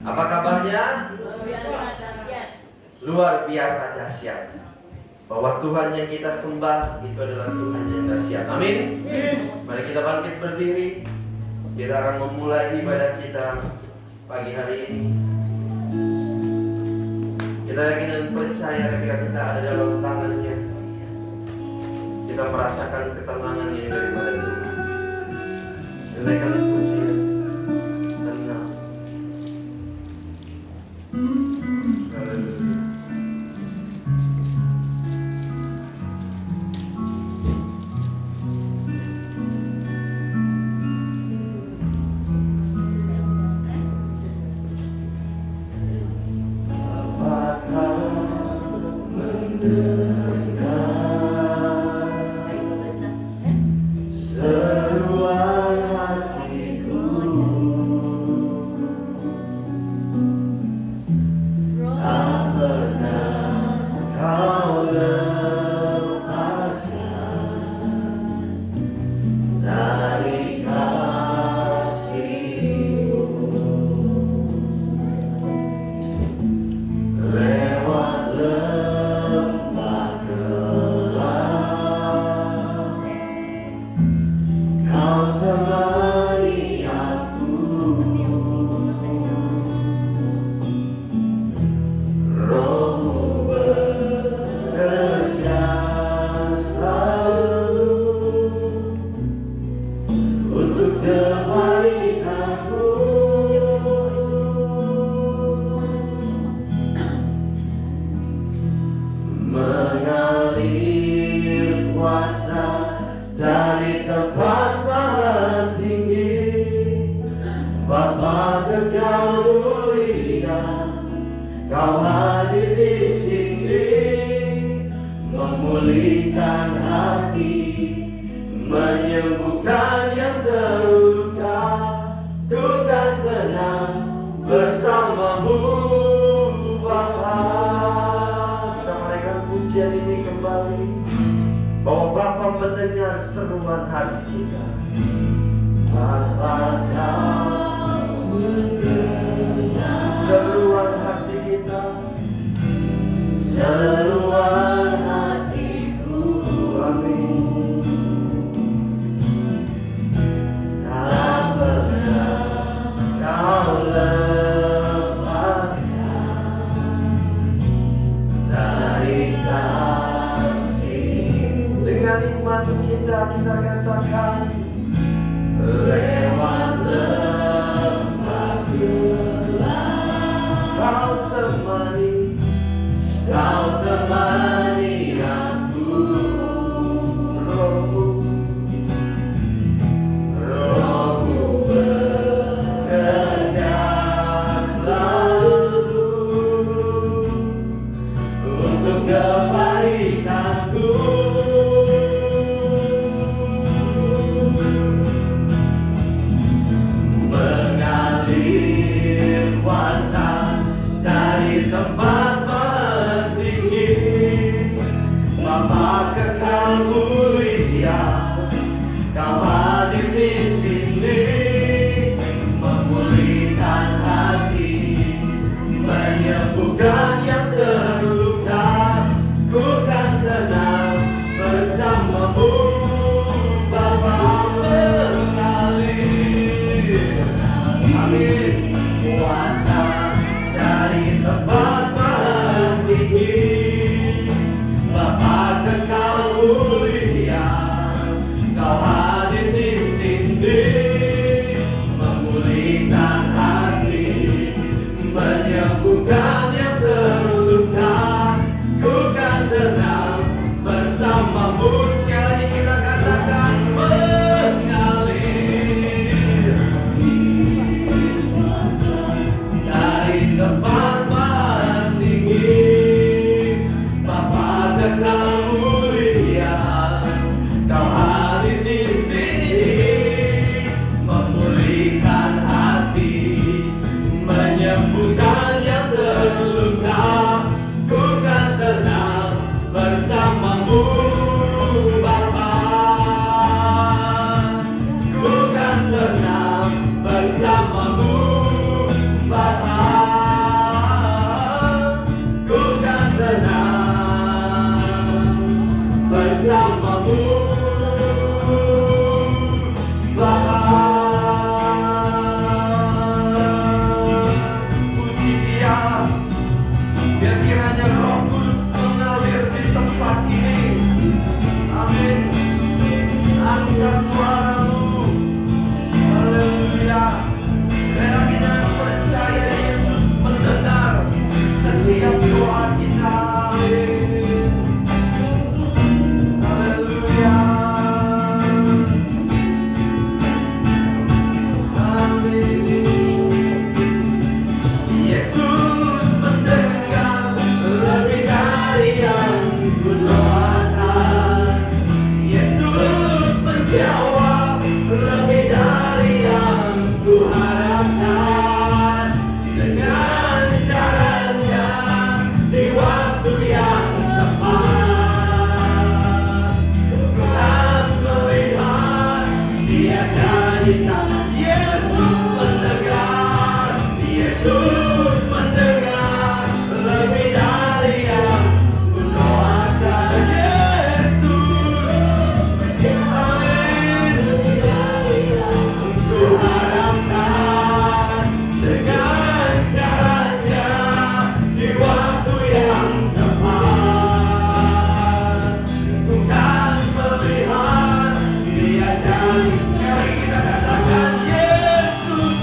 Apa kabarnya? Luar biasa dahsyat. Bahwa Tuhan yang kita sembah itu adalah Tuhan yang dahsyat. Amin. Mari kita bangkit berdiri. Kita akan memulai ibadah kita pagi hari ini. Kita yakin dan percaya ketika kita ada dalam tangannya, kita merasakan ketenangan yang daripada Tuhan. Dengarkan pujian, tenang. Haleluya. bersamamu Bapa. Yesus mendengar lebih dari yang kudoakan. Yesus menjawab lebih dari yang kuharapkan. Dengan caranya di waktu yang tepat, ku akan melihat Dia jadikan. Yesus mendengar, Yesus mendengar lebih dari yang kudoakan. Yesus, amin, ku harapkan. Dengan caranya di waktu yang tepat, ku kan melihat Dia jadi. Sekali kita katakan, Yesus,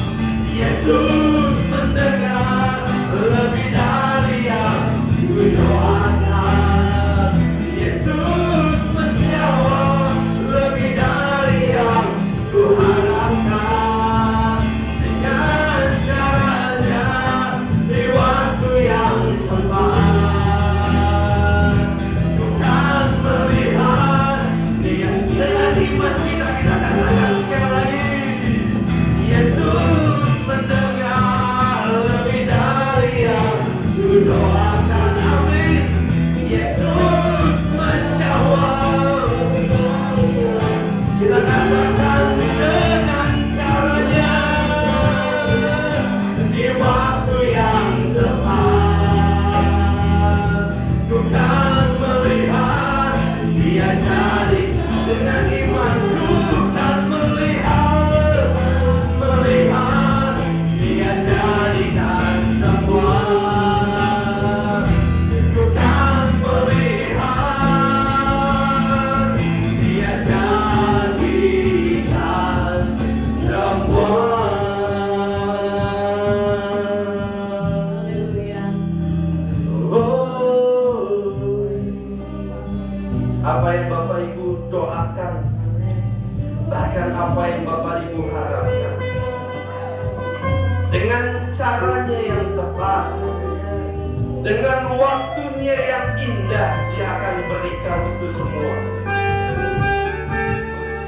Yesus mendengar lebih dari yang kudoakan. Yesus menjawab lebih dari yang kuharapkan. Dengan caranya di waktu yang tepat, ku kan melihat Dia. Dengan iman kita katakan sekali lagi, Yesus mendengar lebih dari yang kudoakan. Amin. Yesus menjawab. Kita katakan dengan caranya di waktu yang tepat, ku kan melihat Dia jadi. Dengan iman ku kan melihat Dia jadikan semua. Ku kan melihat Dia jadikan semua. Oh, apa yang Bapak Ibu doakan, bahkan apa yang Bapak Ibu harapkan, dengan caranya yang tepat, dengan waktunya yang indah, Dia akan berikan itu semua.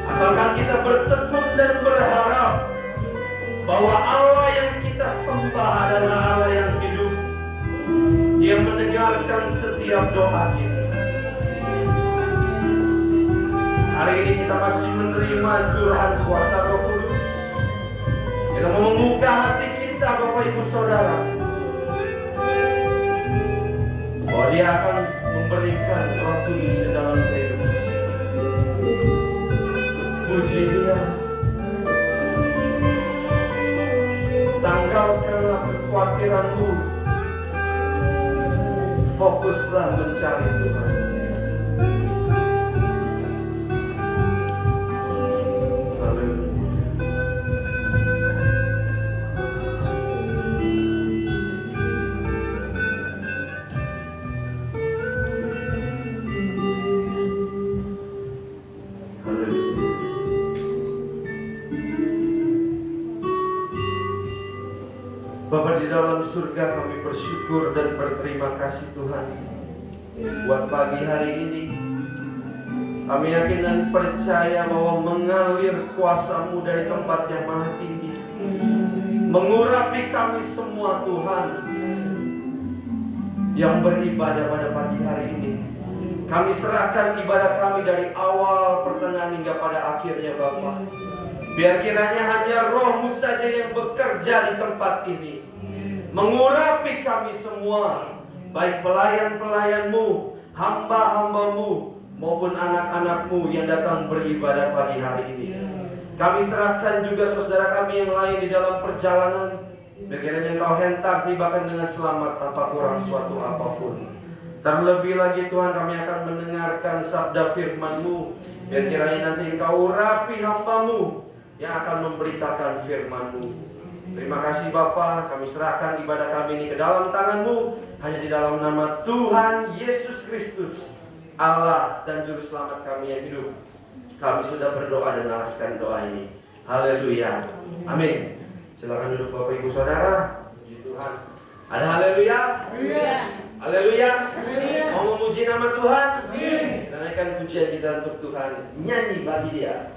Asalkan kita bertekun dan berharap bahwa Allah yang kita sembah adalah Allah yang hidup. Dia mendengarkan setiap doa kita. Hari ini kita masih menerima curahan kuasa Roh Kudus. Kita mau membuka hati kita, Bapak Ibu Saudara, bahwa Dia akan memberikan Roh Kudus di dalam kehidupan. Puji Dia. Tanggalkanlah kekhawatiranmu. Fokuslah mencari Tuhan. Bapa di dalam surga, kami bersyukur dan berterima kasih Tuhan buat pagi hari ini. Kami yakin dan percaya bahwa mengalir kuasa-Mu dari tempat yang maha tinggi, mengurapi kami semua Tuhan yang beribadah pada pagi hari ini. Kami serahkan ibadah kami dari awal, pertengahan hingga pada akhirnya Bapa. Biar kiranya hanya Roh-Mu saja yang bekerja di tempat ini, mengurapi kami semua, baik pelayan-pelayan-Mu, hamba-hamba-Mu, maupun anak-anak-Mu yang datang beribadah pagi hari ini. Kami serahkan juga saudara kami yang lain di dalam perjalanan. Biar kiranya Engkau hentar tibakan dengan selamat tanpa kurang suatu apapun. Terlebih lagi Tuhan, kami akan mendengarkan sabda firman-Mu. Biar kiranya nanti Engkau urapi hamba-Mu yang akan memberitakan firman-Mu. Terima kasih Bapa, kami serahkan ibadah kami ini ke dalam tangan-Mu, hanya di dalam nama Tuhan Yesus Kristus, Allah dan Juru Selamat kami yang hidup. Kami sudah berdoa dan alaskan doa ini. Haleluya. Amin. Silakan duduk Bapak Ibu Saudara. Puji Tuhan. Haleluya. Haleluya. Haleluya. Mau memuji nama Tuhan? Amin. Kita naikkan pujian kita untuk Tuhan. Nyanyi bagi Dia.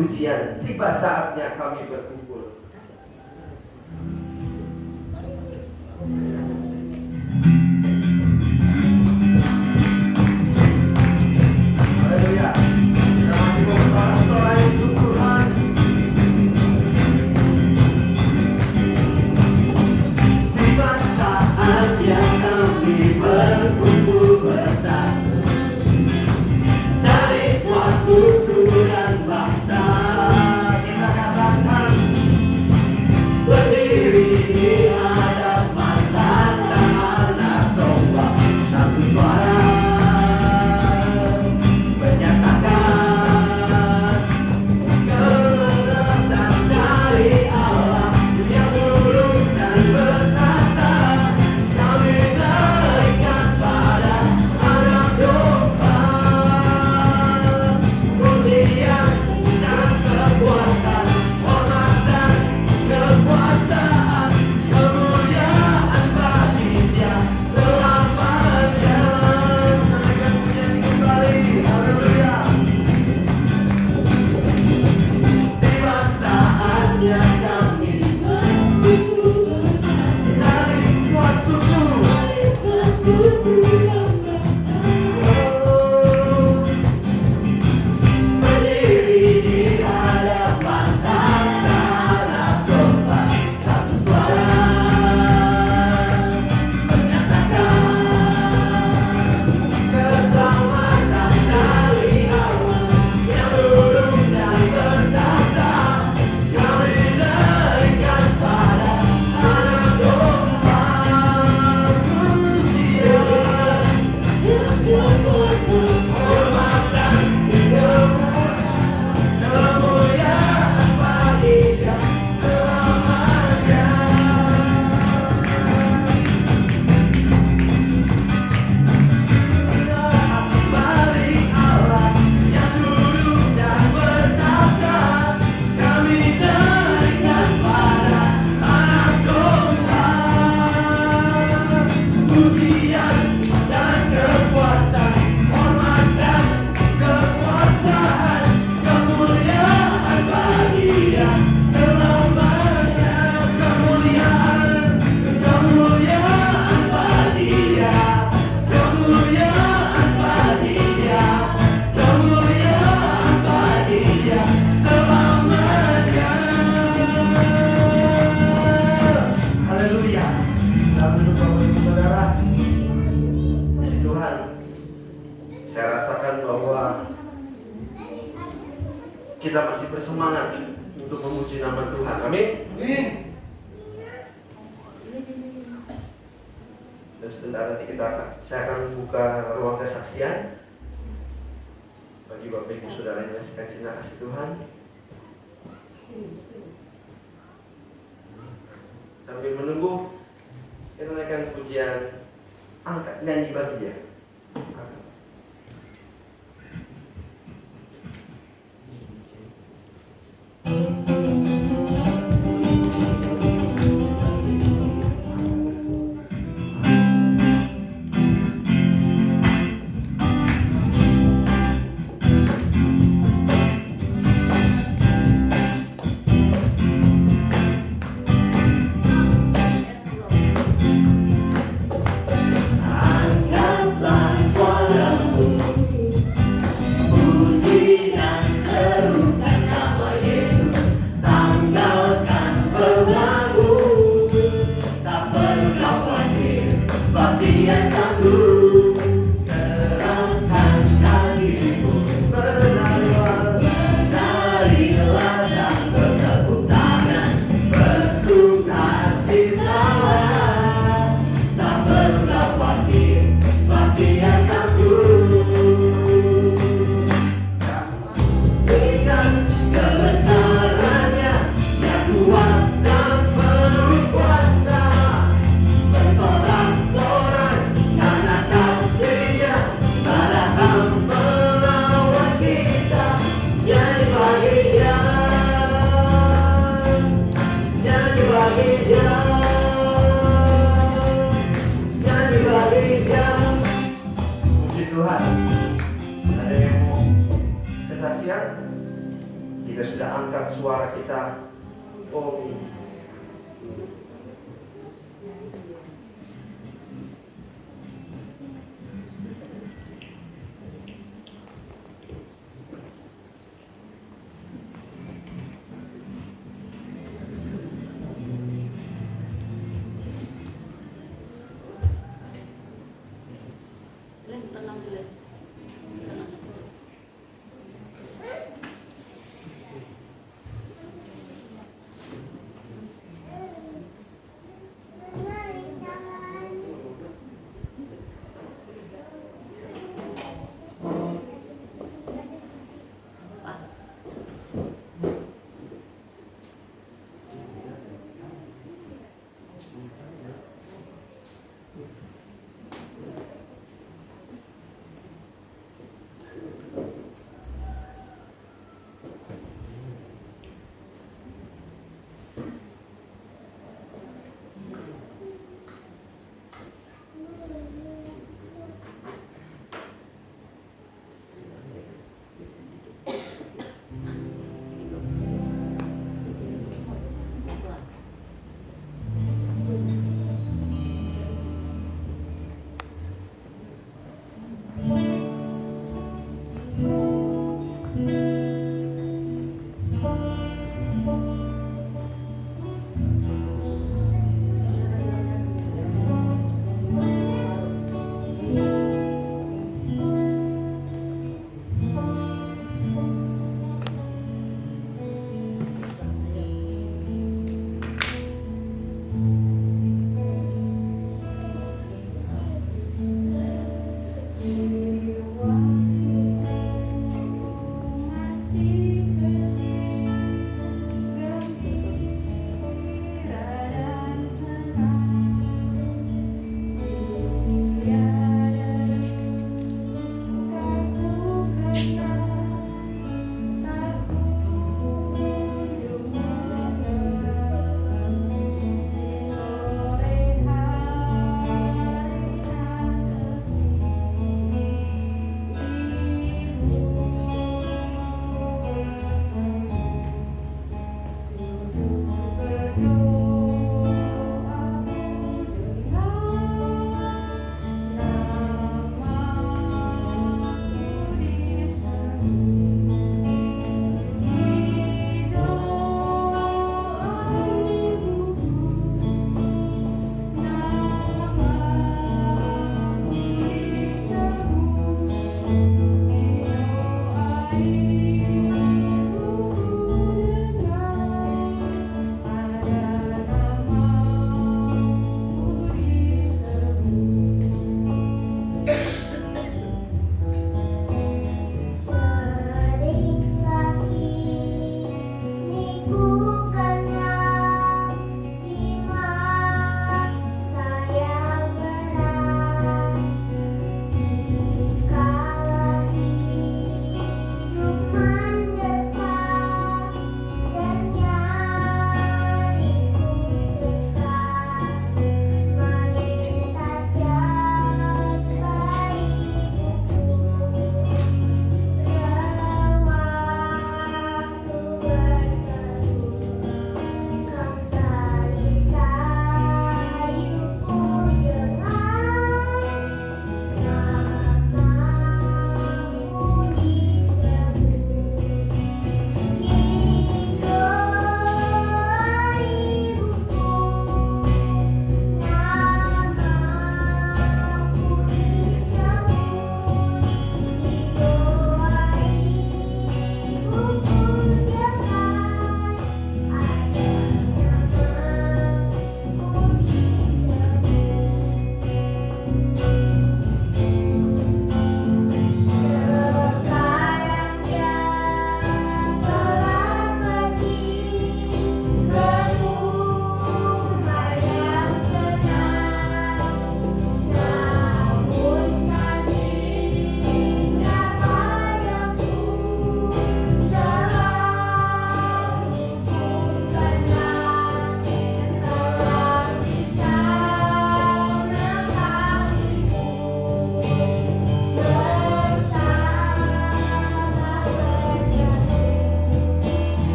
Pujian, tiba saatnya kami berkumpul. Haleluya. Kita masih mau bersorak-sorai untuk Tuhan. Tiba saatnya kami berkumpul bersatu dari suatu dan bangsa. Kita katakan kita masih bersemangat untuk memuji nama Tuhan. Amin. Dan sebentar nanti saya akan buka ruang kesaksian bagi Bapak Ibu Saudara yang kasih cinta kasih Tuhan. Sambil menunggu, kita naikkan pujian, angkat nyanyi bagi dia. Kita sudah angkat suara kita. Oh,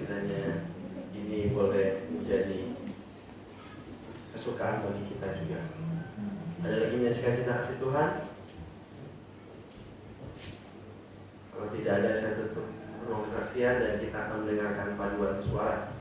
kiranya ini boleh menjadi kesukaan bagi kita juga. Ada lagi menyaksikan cinta kasih Tuhan? Kalau tidak ada, saya tutup ruang kesaksian dan kita akan mendengarkan paduan suara.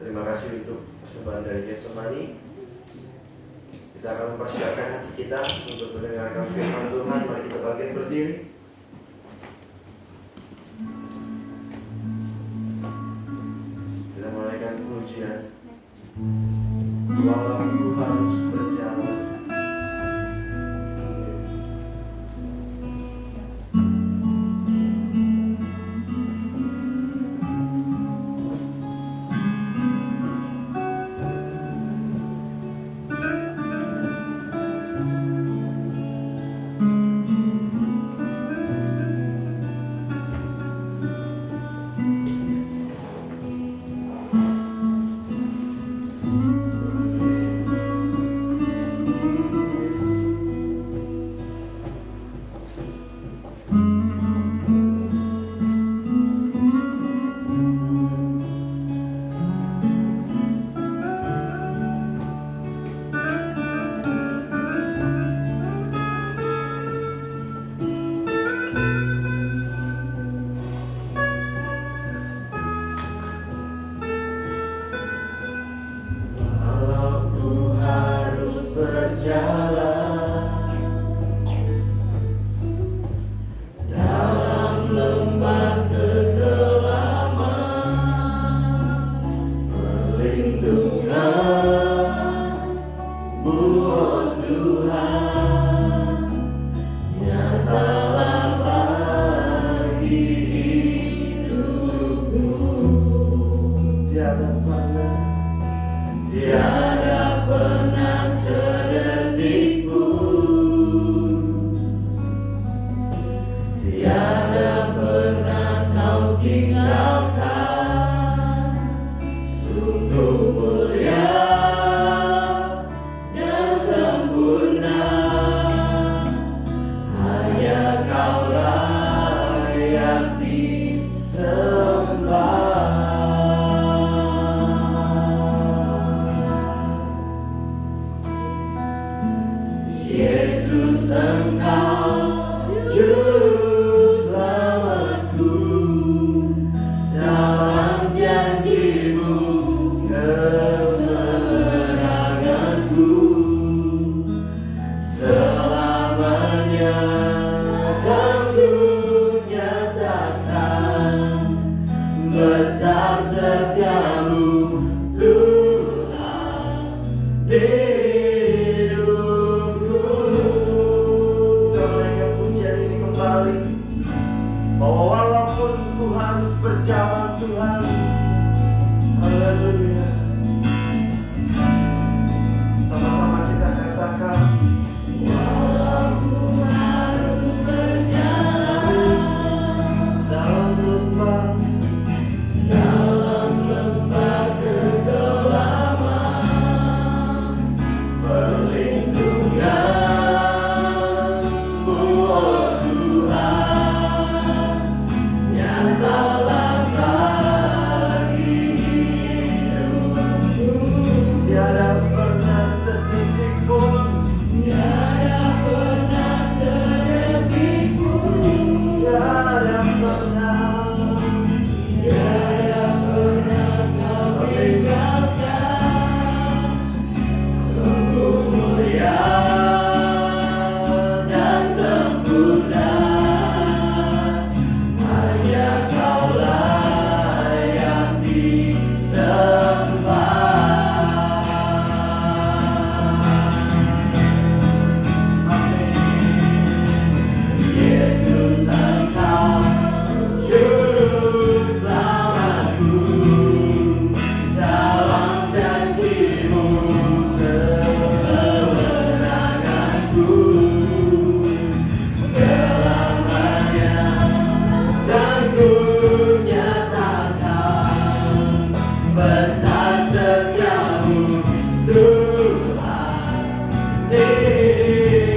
Terima kasih untuk persembahan dari Getsemani. Kita akan mempersiapkan hati kita untuk mendengarkan firman Tuhan. Mari kita bangkit berdiri. Kita mulaikan pujian. Waktu harus berjalan. tiada pernah sedetik pun, tiada pernah kau tinggalkan. Sungguh mulia dan sempurna, hanya Kaulah yang disembah. Yesus, Engkau juru selamatku, dalam janji-Mu kemenanganku, selamanya kan ku nyatakan besar setiamu Tuhan di hidupku. Kita menaikkan pujian ini kembali, bahwa walaupun ku harus berjalan Tuhan, haleluya. Sama-sama kita katakan, walau ku harus berjalan dalam lembah kegelapan, perlindungan-Mu, oh Tuhan, nyatalah bagi hidupku. Tiada pernah sedetik pun, tiada pernah sedetik pun, tiada pernah kau tinggalkan. Sungguh mulia dan sempurna, hanya Kaulah yang disembah. Yesus, Engkau juru selamatku, dalam janji-Mu kemenanganku, selamanya dan ku nyatakan besar setiamu Tuhan di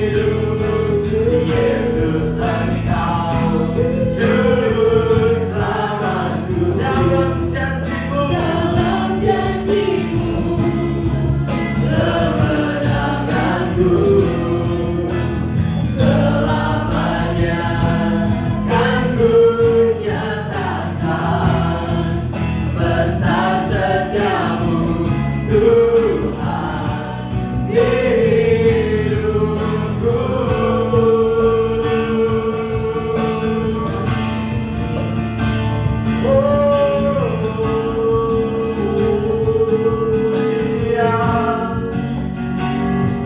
hidupku. Yesus, Engkau juru selamatku, dalam janji-Mu kemenanganku, selamanya kan ku nyatakan besar setiamu Tuhan di hidupku.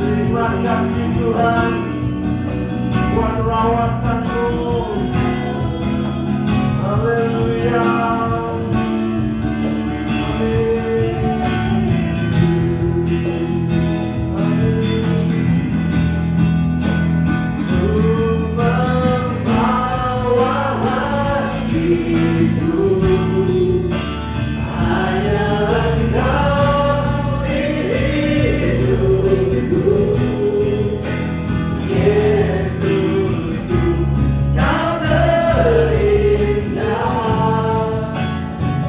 Terima kasih Tuhan buat lawatan-Mu. Haleluya. Membawa hatiku, hanya Engkau di hidupku. Yesusku, Kau terindah,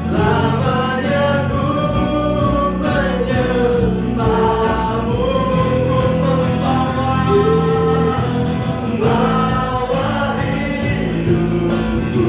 selamanya ku menyembah-Mu. Ku membawa hidupku,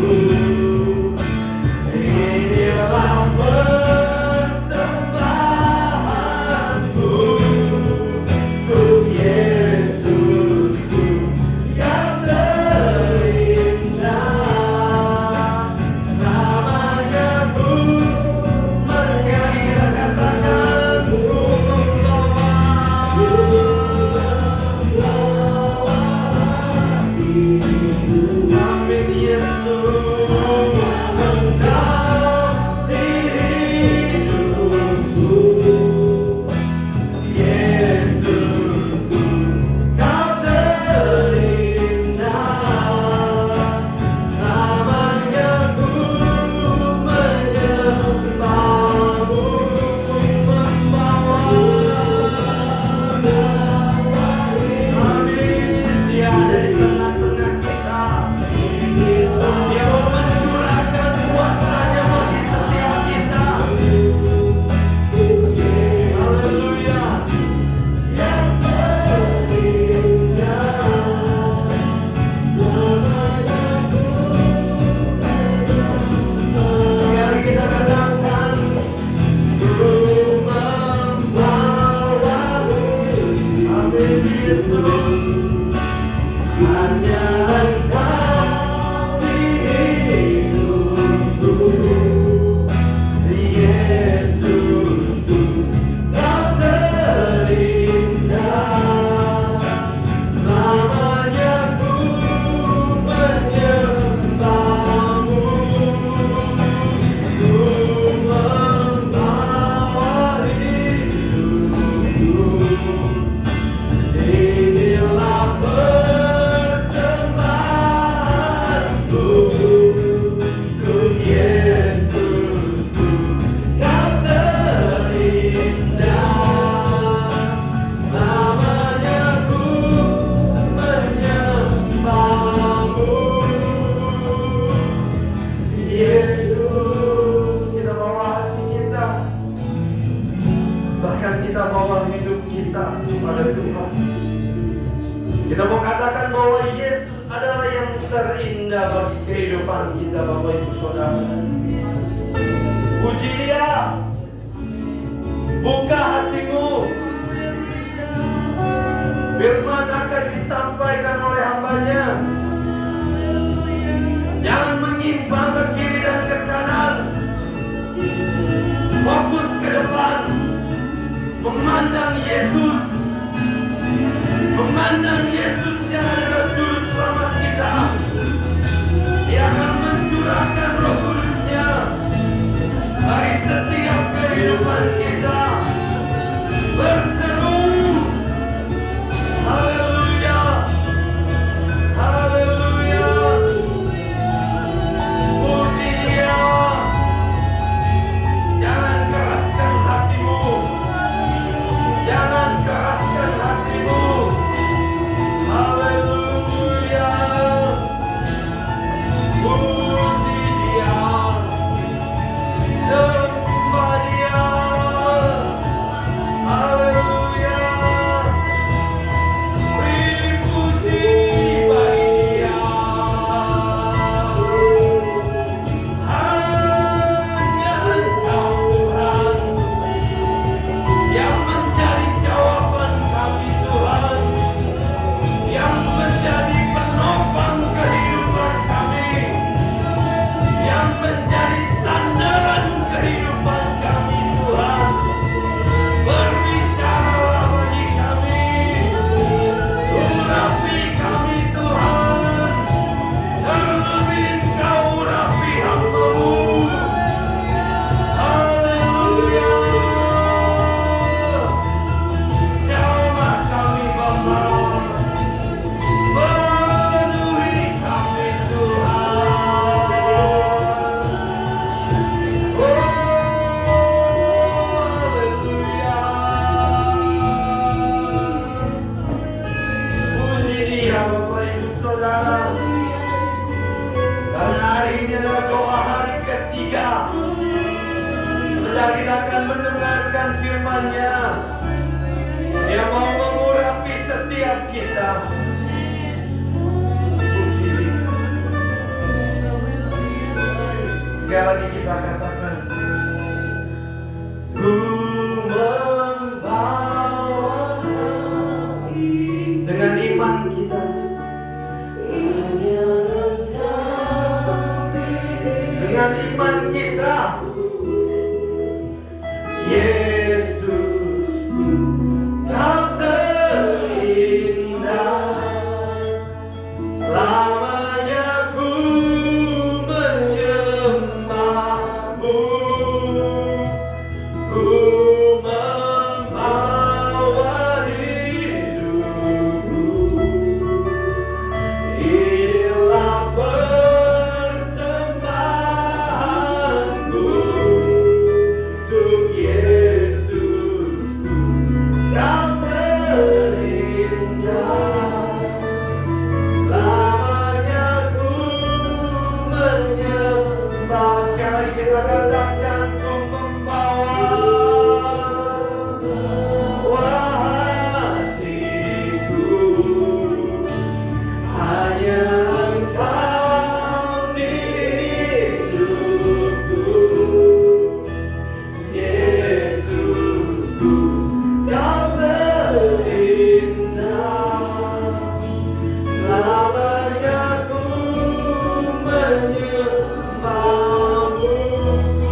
Tuhan. Kita mau katakan bahwa Yesus adalah yang terindah bagi kehidupan kita, Bapak Ibu Saudara. Puji Dia. Buka hatimu. Firman akan disampaikan oleh hamba-Nya. Jangan menyimpang ke kiri dan ke kanan. Fokus ke depan. Memandang Yesus. Memandang Yesus yang adalah juru selamat kita. Dia akan mencurahkan Roh Kudus-Nya bagi setiap kehidupan kita. Berseru, haleluya, haleluya. Puji Dia. Jangan keraskan hatimu. Jangan keraskan hatimu. Haleluya. Puji Dia. Sembah Dia. Haleluya. Beri puji bagi Dia. Hanya Engkau Tuhan yang menjadi jawaban kami, Tuhan, yang menjadi penopang kehidupan kami, yang menjadi sandaran kehidupan kami, Tuhan. Berbicaralah bagi kami, urapi kami, Tuhan, terlebih Engkau urapi hamba-Mu. Haleluya. Jamah kami, Bapa. Penuhi kami, Tuhan. Oh, haleluya. Puji Dia, Bapak Ibu Saudara. Karena hari ini adalah doa hari ketiga. Sebentar kita akan mendengarkan firman-Nya. Dia mau mengurapi setiap kita. Puji Dia. Sekali lagi kita katakan, ku membawa dengan iman kita. Dengan iman kita, Yesusku, Kau terindah. Selamanya ku menyembah-Mu. Ku membawa hidupku. Inilah persembahanku untuk Yesusku, Kau terindah. Selamanya ku menyembah. Sekali kita katakan, ku membawa hatiku. Hanya Engkau di hidupku. Yesusku, Kau terindah. Selamanya ku menyembah-Mu. Ku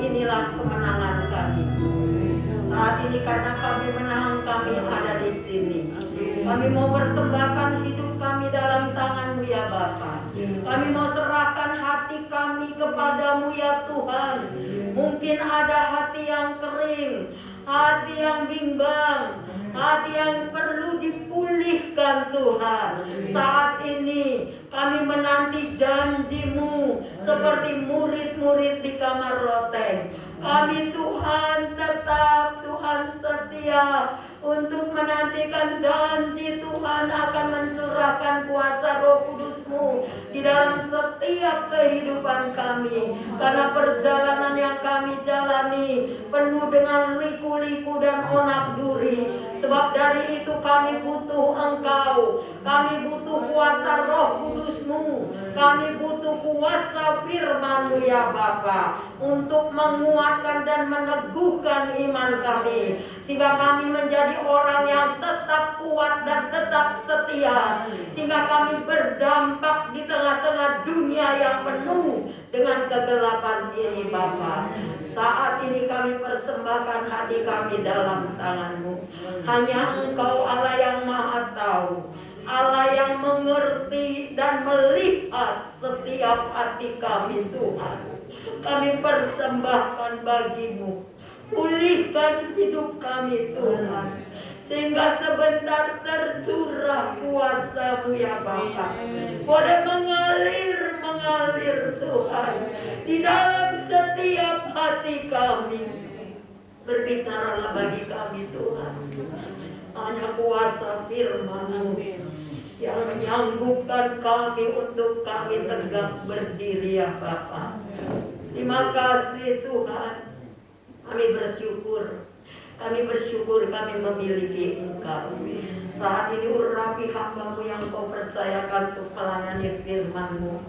inilah kemenangan kami. Saat ini karena kami menang, kami ada di sini. Kami mau persembahkan hidup kami dalam tangan-Mu ya Bapa. Kami mau serahkan hati kami kepadamu ya Tuhan. Mungkin ada hati yang kering, hati yang bimbang, hati yang perlu dipulihkan Tuhan. Saat ini kami menanti janji-Mu seperti murid-murid di kamar loteng. Kami Tuhan tetap Tuhan setia untuk menantikan janji Tuhan akan mencurahkan kuasa Roh Kudus-Mu di dalam setiap kehidupan kami. Karena perjalanan yang kami jalani penuh dengan liku-liku dan onak duri. Sebab dari itu kami butuh Engkau. Kami butuh kuasa Roh Kudus-Mu. Kami butuh kuasa firman-Mu ya Bapa, untuk menguatkan dan meneguhkan iman kami, sehingga kami menjadi orang yang tetap kuat dan tetap setia, sehingga kami berdampak di tengah-tengah dunia yang penuh dengan kegelapan ini Bapa. Saat ini kami persembahkan hati kami dalam tangan-Mu. Hanya Engkau Allah yang Maha Tahu, Allah yang mengerti dan melihat setiap hati kami Tuhan. Kami persembahkan bagi-Mu. Pulihkan hidup kami Tuhan, sehingga sebentar tercurah kuasa-Mu ya Bapa. Boleh mengalir Tuhan di dalam setiap hati kami. Berbicaralah bagi kami Tuhan. Hanya kuasa firman-Mu yang menyanggupkan kami untuk kami tegak berdiri ya Bapa. Terima kasih Tuhan. Kami bersyukur. Kami bersyukur kami memiliki Engkau. Saat ini urapi hamba-Mu yang Kau percayakan untuk melayani firman-Mu,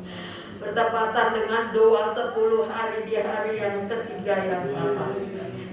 bertepatan dengan doa 10 hari di hari yang ketiga ya Bapa.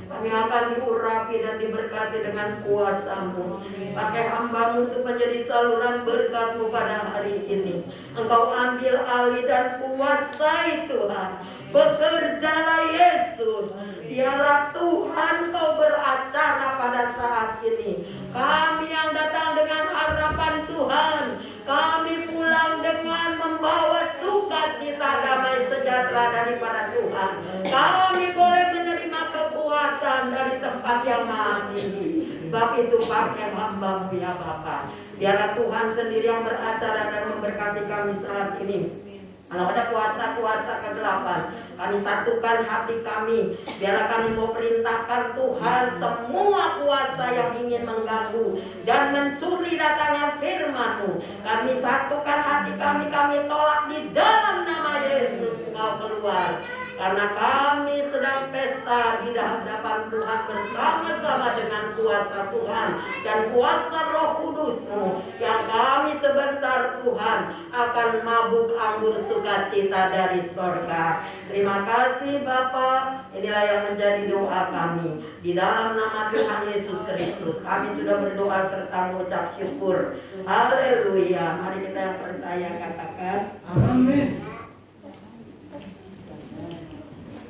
Kami akan diurapi dan diberkati dengan kuasa-Mu. Pakai hamba-Mu untuk menjadi saluran berkat-Mu pada hari ini. Engkau ambil alih dan kuasai Tuhan. Bekerjalah Yesus. Biarlah Tuhan Kau beracara pada saat ini. Kami yang datang dengan harapan Tuhan, kami pulang dengan membawa sukacita, damai sejahtera daripada Tuhan. Kami boleh menerima kekuatan dari tempat yang maha tinggi. Sebab itu pakai hamba-Mu ya Bapa. Biarlah Tuhan sendiri yang beracara dan memberkati kami saat ini. Kalau ada kuasa-kuasa kegelapan, kami satukan hati kami. Biarlah kami mau perintahkan Tuhan semua kuasa yang ingin mengganggu dan mencuri datangnya firman-Mu. Kami satukan hati kami tolak di dalam nama Yesus. Kau keluar. Karena kami sedang pesta di hadapan Tuhan bersama-sama dengan kuasa Tuhan dan kuasa Roh Kudus-Mu, yang kami sebentar Tuhan akan mabuk anggur sukacita dari sorga. Terima kasih Bapa. Inilah yang menjadi doa kami. Di dalam nama Tuhan Yesus Kristus kami sudah berdoa serta mengucap syukur. Haleluya. Mari kita yang percaya katakan amin.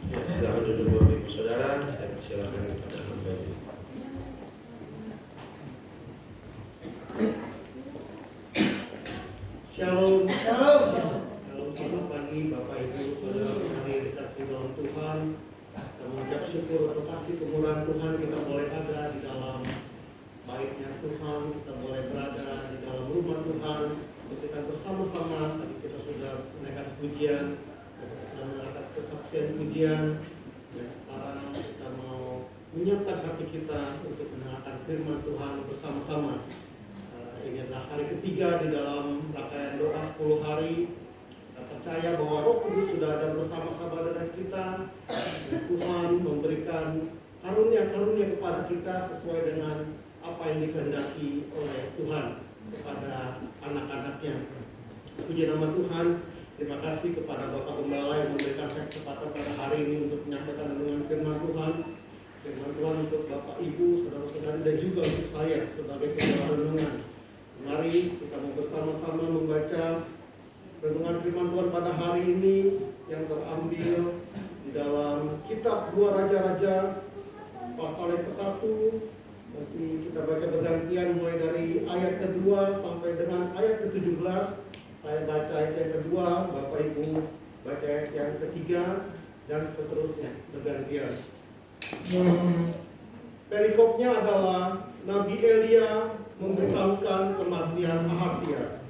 Ya, silakan duduk Bapak Ibu Saudara. Saya persilakan kepada hamba ini. Shalom. Shalom. Selamat pagi Bapak Ibu Saudara hari dikasih dalam Tuhan. Kita mengucap syukur atas kasih kemurahan Tuhan, kita boleh ada di dalam baiknya Tuhan, kita boleh berada di dalam rumah Tuhan untuk kita bersama-sama. Tadi kita sudah menaikkan pujian dan mengangkat kesaksian pujian, dan sekarang kita mau menyiapkan hati kita untuk mendengarkan firman Tuhan bersama-sama. Ini adalah hari ketiga di dalam rangkaian doa 10 hari. Kita percaya bahwa Roh Kudus sudah ada bersama-sama dengan kita, dan Tuhan memberikan karunia-karunia kepada kita sesuai dengan apa yang dikehendaki oleh Tuhan kepada anak-anaknya. Puji nama Tuhan. Terima kasih kepada Bapak Gembala yang memberikan saya kesempatan pada hari ini untuk menyampaikan dengan firman Tuhan. Firman Tuhan untuk Bapak Ibu, saudara-saudari, dan juga untuk saya sebagai penggembala renungan. Mari kita mau bersama-sama membaca renungan firman Tuhan pada hari ini yang terambil di dalam kitab 2 Raja-Raja pasal yang ke-1. Nanti kita baca bergantian mulai dari ayat kedua sampai dengan ayat ke-17. Saya baca ayat yang kedua, Bapak Ibu baca ayat yang ketiga, dan seterusnya bergantian. Perikopnya adalah Nabi Elia memberitahukan kematian Ahazia.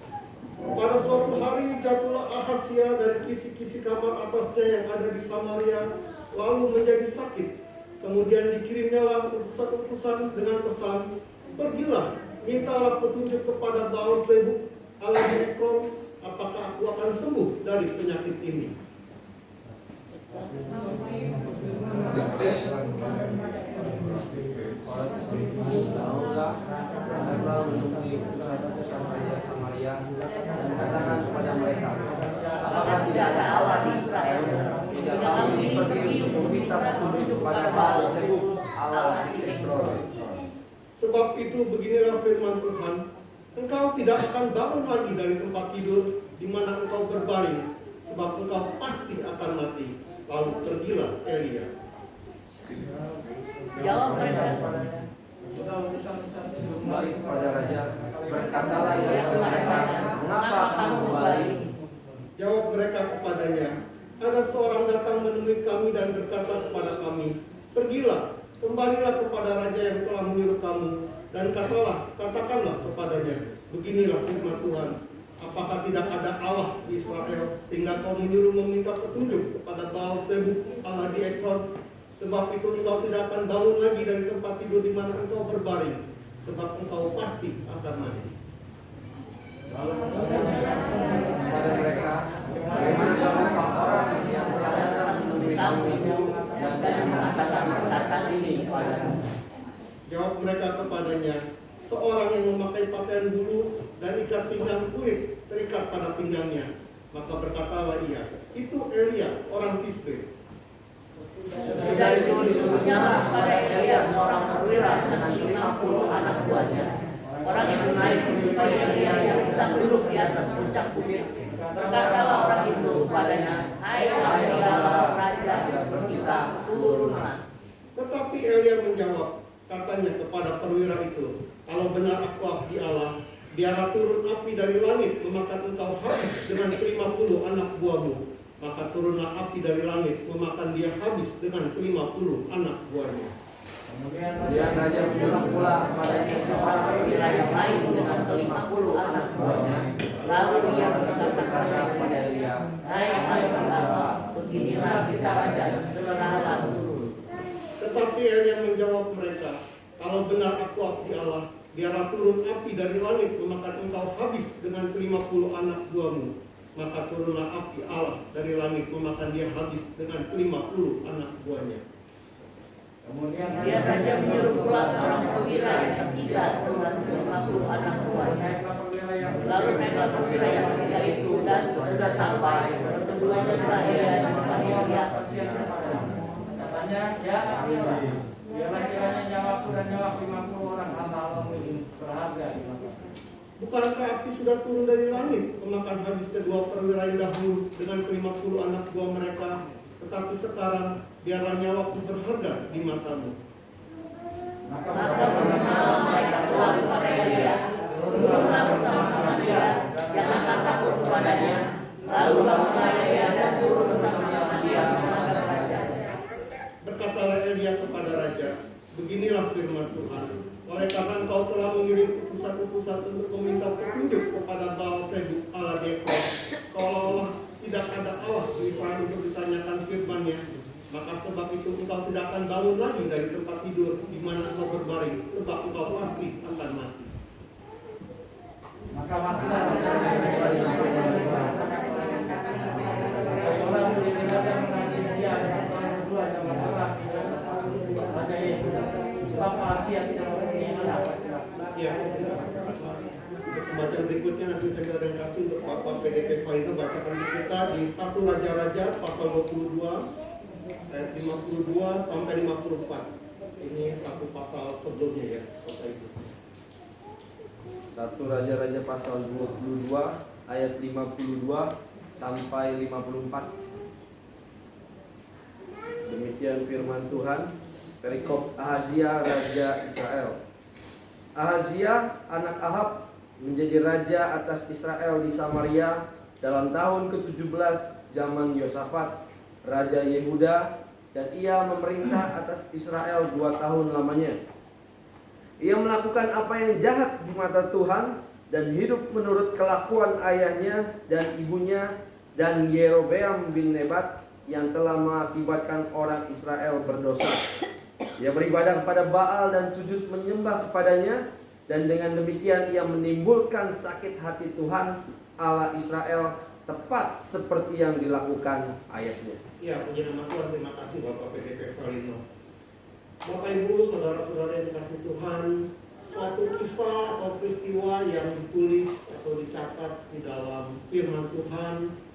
Pada suatu hari jatuhlah Ahazia dari kisi-kisi kamar atasnya yang ada di Samaria, lalu menjadi sakit. Kemudian dikirimnyalah utusan-utusan dengan pesan, pergilah, mintalah petunjuk kepada Baal-Zebub Allah di Ekron, apakah aku akan sembuh dari penyakit ini. Datanglah menemui utusan Raja Samaria dan katakan kepada mereka, apakah tidak ada Allah di Israel? Sehingga kamu ini pergi untuk meminta petunjuk kepada Baal-Zebub Allah di Ekron. Sebab itu beginilah firman Tuhan, engkau tidak akan bangun lagi dari tempat tidur di mana engkau berbaring, sebab engkau pasti akan mati. Lalu pergilah Elia. Jawab mereka. Kembali kepada raja, berkatalah ia kepada mereka, mengapa kamu kembali? Jawab mereka kepadanya, ada seorang datang menemui kami dan berkata kepada kami, pergilah, kembalilah kepada raja yang telah menyuruh kamu, dan katakanlah kepadanya, beginilah firman Tuhan, apakah tidak ada Allah di Israel, sehingga kau menyuruh meminta petunjuk kepada Baal-Zebub Allah di Ekron? Sebab itu engkau tidak akan bangun lagi dari tempat tidur di mana engkau berbaring, sebab engkau pasti akan mati. Kepada mereka, bagaimana kamu orang yang telah datang menemui kamu itu dan yang mengatakan perkataan ini padamu? Jawab mereka kepadanya, seorang yang memakai pakaian bulu dan ikat pinggang kulit terikat pada pinggangnya. Maka berkatalah ia, itu Elia orang Tisbe. Sudah itu disuruhnyalah pada Elia seorang perwira dengan 50 anak buahnya. Orang itu naik menjumpai Elia yang sedang duduk di atas puncak bukit. Berkatalah orang itu kepadanya, hai Elia raja kita, turunlah. Tetapi Elia menjawab, katanya kepada perwira itu, kalau benar aku abdi Allah, biarlah turun api dari langit memakan engkau habis dengan 50 anak buahmu. Maka turunlah api dari langit memakan dia habis dengan 50 anak buahnya. Kemudian raja menyuruh pula kepadanya seorang perwira yang lain dengan 50 anak buahnya. Lalu ia berkata kepada Elia, hai Allah, beginilah kita raja, segeralah turun. Tetapi Elia menjawab mereka, kalau benar aku abdi Allah, biarlah turun api dari langit memakan engkau habis dengan 50 anak buahmu. Maka turunlah api Allah dari langit memakan dia habis dengan 50 anak buahnya. Kemudian dia raja menyuruh pula seorang perwira yang ketiga dengan 50 anak buahnya. Lalu naiklah perwira yang ketiga itu, dan sesudah sampai bertemuanlah Elia dengan Elia. Katanya, ya biarlah kiranya nyawaku dan nyawa 50 orang hamba Allah ini berharga di mata. Bukankah api sudah turun dari langit memakan habis kedua perwira yang dahulu dengan 50 anak buah mereka? Tetapi sekarang biarlah nyawaku berharga di matamu. Maka malam mereka keluar kepada Elia, turunlah bersama-sama dia, jangan takut kepadanya. Lalu bangunlah Elia dan turun bersama-sama dia menghadap raja. Berkatalah Elia kepada raja, beginilah firman Tuhan. Oleh karena engkau telah mengirim utusan-utusan untuk meminta petunjuk kepada Baal-Zebub Allah di Ekron, seolah-olah tidak ada Allah di Israel untuk ditanyakan firman-Nya, maka sebab itu engkau tidak akan bangun lagi dari tempat tidur di mana engkau berbaring, sebab engkau pasti akan mati. Maka matilah orang menjadi raja menanti dia dan orang berdua zaman Allah raja itu sebab Asia tidak mempunyai anak. Ya, untuk pembacaan berikutnya nanti saya akan kasih untuk Bapak PDP Faizal bacakan untuk kita di 1 Raja-Raja pasal 22 ayat 52 sampai 54. Ini satu pasal sebelumnya ya, Bapak Ibu. 1 Raja-Raja pasal 22 ayat 52 sampai 54. Demikian firman Tuhan. Perikop Ahazia Raja Israel. Ahazia anak Ahab menjadi raja atas Israel di Samaria dalam tahun ke-17 zaman Yosafat Raja Yehuda, dan ia memerintah atas Israel 2 tahun lamanya. Ia melakukan apa yang jahat di mata Tuhan dan hidup menurut kelakuan ayahnya dan ibunya dan Yerobeam bin Nebat yang telah mengakibatkan orang Israel berdosa. Ia beribadah kepada Baal dan sujud menyembah kepadanya, dan dengan demikian ia menimbulkan sakit hati Tuhan Allah Israel, tepat seperti yang dilakukan ayahnya. Ya, puji nama Tuhan. Terima kasih Bapak PDP Valino. Bapak Ibu, saudara-saudara yang dikasih Tuhan, suatu kisah atau peristiwa yang ditulis atau dicatat di dalam firman Tuhan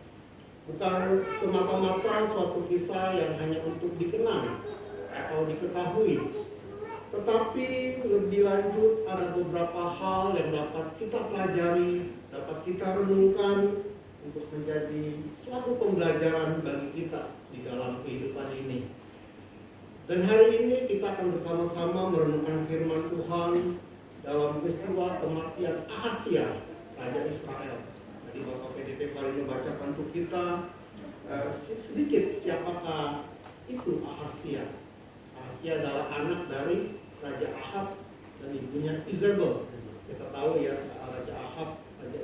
bukan semata-mata suatu kisah yang hanya untuk dikenang atau diketahui, tetapi lebih lanjut ada beberapa hal yang dapat kita pelajari, dapat kita renungkan untuk menjadi suatu pembelajaran bagi kita di dalam kehidupan ini. Dan hari ini kita akan bersama-sama merenungkan firman Tuhan dalam peristiwa kematian Ahazia, Raja Israel. Tadi Bapak PDP Valino bacakan untuk kita sedikit siapakah itu Ahazia. Ahazia adalah anak dari Raja Ahab dan ibunya Izebel. Kita tahu ya, Raja Ahab, Raja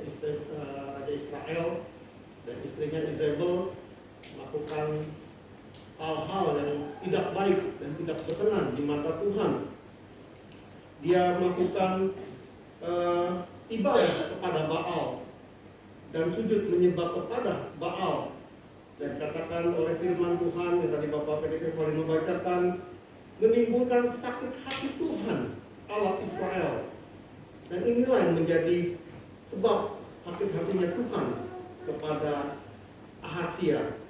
Israel, dan istrinya Izebel melakukan hal-hal yang tidak baik dan tidak berkenan di mata Tuhan. Dia melakukan ibadah kepada Baal dan sujud menyembah kepada Baal. Dan katakan oleh firman Tuhan yang tadi Bapak PDP Valino bacakan, menimbulkan sakit hati Tuhan Allah Israel. Dan inilah yang menjadi sebab sakit hatinya Tuhan kepada Ahazia.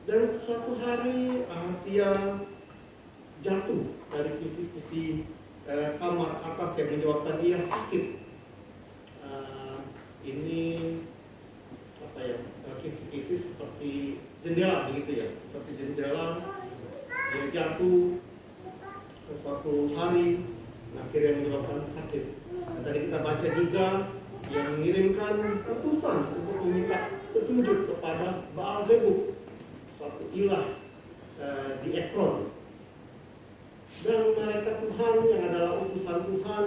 Dan suatu hari Ahazia jatuh dari kisi-kisi kamar atas yang menyebabkan dia sakit. Ini apa ya, kisi-kisi seperti jendela begitu ya, seperti jendela. Dia jatuh ke suatu hari, akhirnya menyebabkan sakit. Dan tadi kita baca juga yang mengirimkan utusan untuk meminta petunjuk kepada Baal Zebub, suatu ilah di Ekron. Dan malaikat Tuhan yang adalah utusan Tuhan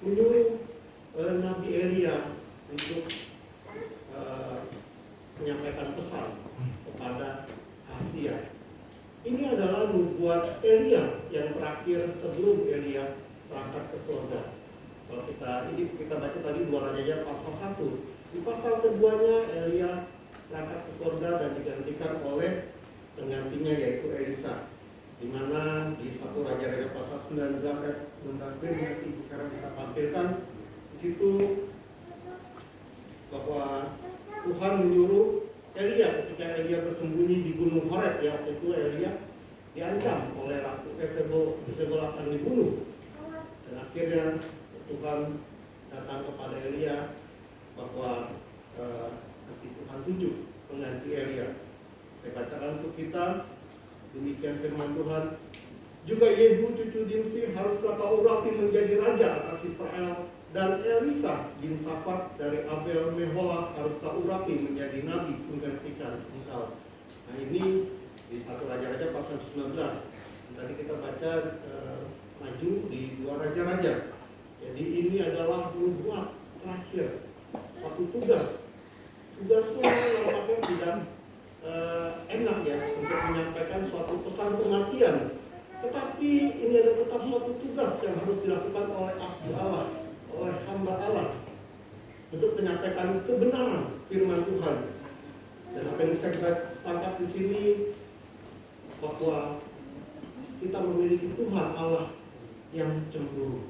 menyuruh Nabi Elia untuk menyampaikan pesan kepada Ahazia. Ini adalah nubuat Elia yang terakhir sebelum Elia berangkat ke surga. Kalau kita baca tadi 2 Raja pasal 1. Di pasal keduanya Elia berangkat ke surga dan digantikan oleh penggantinya yaitu Elisa. Di mana di 1 Raja pasal 19 ayat 19b nanti sekarang bisa tampilkan di situ bahwa Tuhan menyuruh Elia ketika Elia bersembunyi di Gunung Horeb, ya, waktu itu Elia diancam oleh Ratu Jezebel akan dibunuh. Dan akhirnya Tuhan datang kepada Elia bahwa nanti Tuhan tunjuk pengganti Elia. Saya bacakan untuk kita, demikian firman Tuhan. Juga Yehu cucu Dimsi haruslah kau urapi menjadi raja atas Israel, dan Elisa bin Safat dari Abel Meholah haruslah urapi menjadi nabi menggantikan engkau. Nah ini di 1 Raja-Raja pasal 19. Tadi kita baca maju di 2 Raja-Raja. Jadi ini adalah nubuat terakhir, suatu tugas. Tugasnya nampaknya tidak enak ya untuk menyampaikan suatu pesan kematian. Tetapi ini adalah tetap suatu tugas yang harus dilakukan oleh abdi Allah, oleh hamba Allah, untuk menyampaikan kebenaran firman Tuhan. Dan apa yang bisa kita tangkap di sini bahwa kita memiliki Tuhan Allah yang cemburu.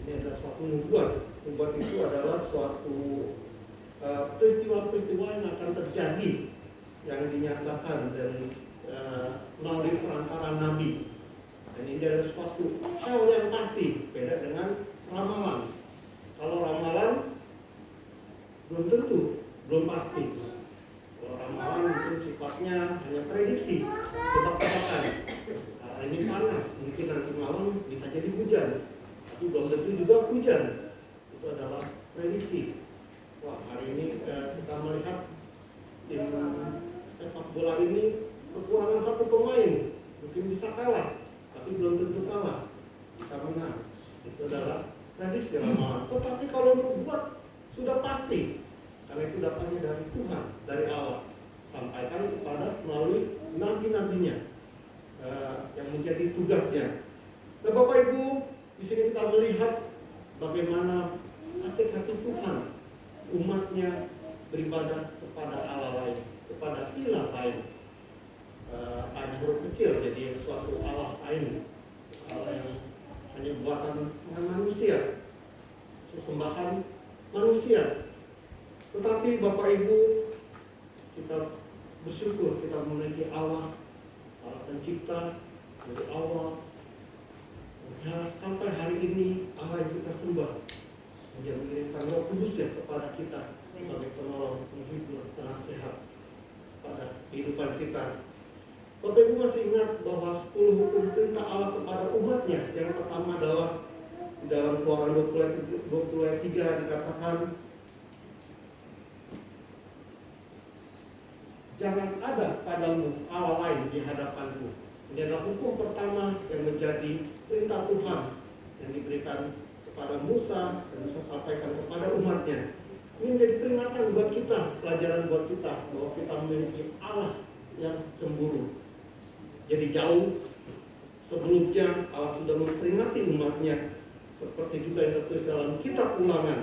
Ini adalah suatu nubuat. Nubuat itu adalah suatu peristiwa-peristiwa yang akan terjadi, yang dinyatakan dan melalui perantara nabi. Dan ini adalah suatu hal yang pasti, beda dengan ramalan. Kalau ramalan belum tentu, belum pasti. Kalau ramalan mungkin sifatnya hanya prediksi, panas, mungkin nanti malam bisa jadi hujan, tapi belum tentu juga hujan. Itu adalah prediksi. Wah, hari ini kita melihat tim sepak bola ini kekurangan satu pemain, mungkin bisa kalah, tapi belum tentu kalah, bisa menang. Itu adalah prediksi ramalan. Tetapi kalau nubuat sudah pasti, karena itu datangnya dari Tuhan, dari Allah, sampaikan kepada melalui nabi-nabinya yang menjadi tugasnya. Nah, Bapak Ibu, di sini kita melihat bagaimana sakit hati Tuhan umatnya beribadah kepada Allah lain, kepada ilah lain. Hanya huruf kecil, jadi suatu Allah lain, Allah yang hanya buatan manusia, sesembahan manusia. Tetapi Bapak Ibu, kita bersyukur kita memiliki Allah, Allah pencipta dari awal. Ya, sampai hari ini Allah yang kita sembah, Dia mengirimkan Roh Kudus ya kepada kita sebagai penolong, penghibur, penasehat pada kehidupan kita. Bapak Ibu masih ingat bahwa 10 hukum perintah Allah kepada umatnya. Yang pertama adalah di dalam Keluaran 20 ayat 3 dikatakan, jangan ada padamu Allah lain di hadapanku. Ini adalah hukum pertama yang menjadi perintah Tuhan yang diberikan kepada Musa dan Musa sampaikan kepada umatnya. Ini menjadi peringatan buat kita, pelajaran buat kita bahwa kita memiliki Allah yang cemburu. Jadi jauh sebelumnya Allah sudah memperingati umatnya, seperti juga yang tertulis dalam kitab Ulangan.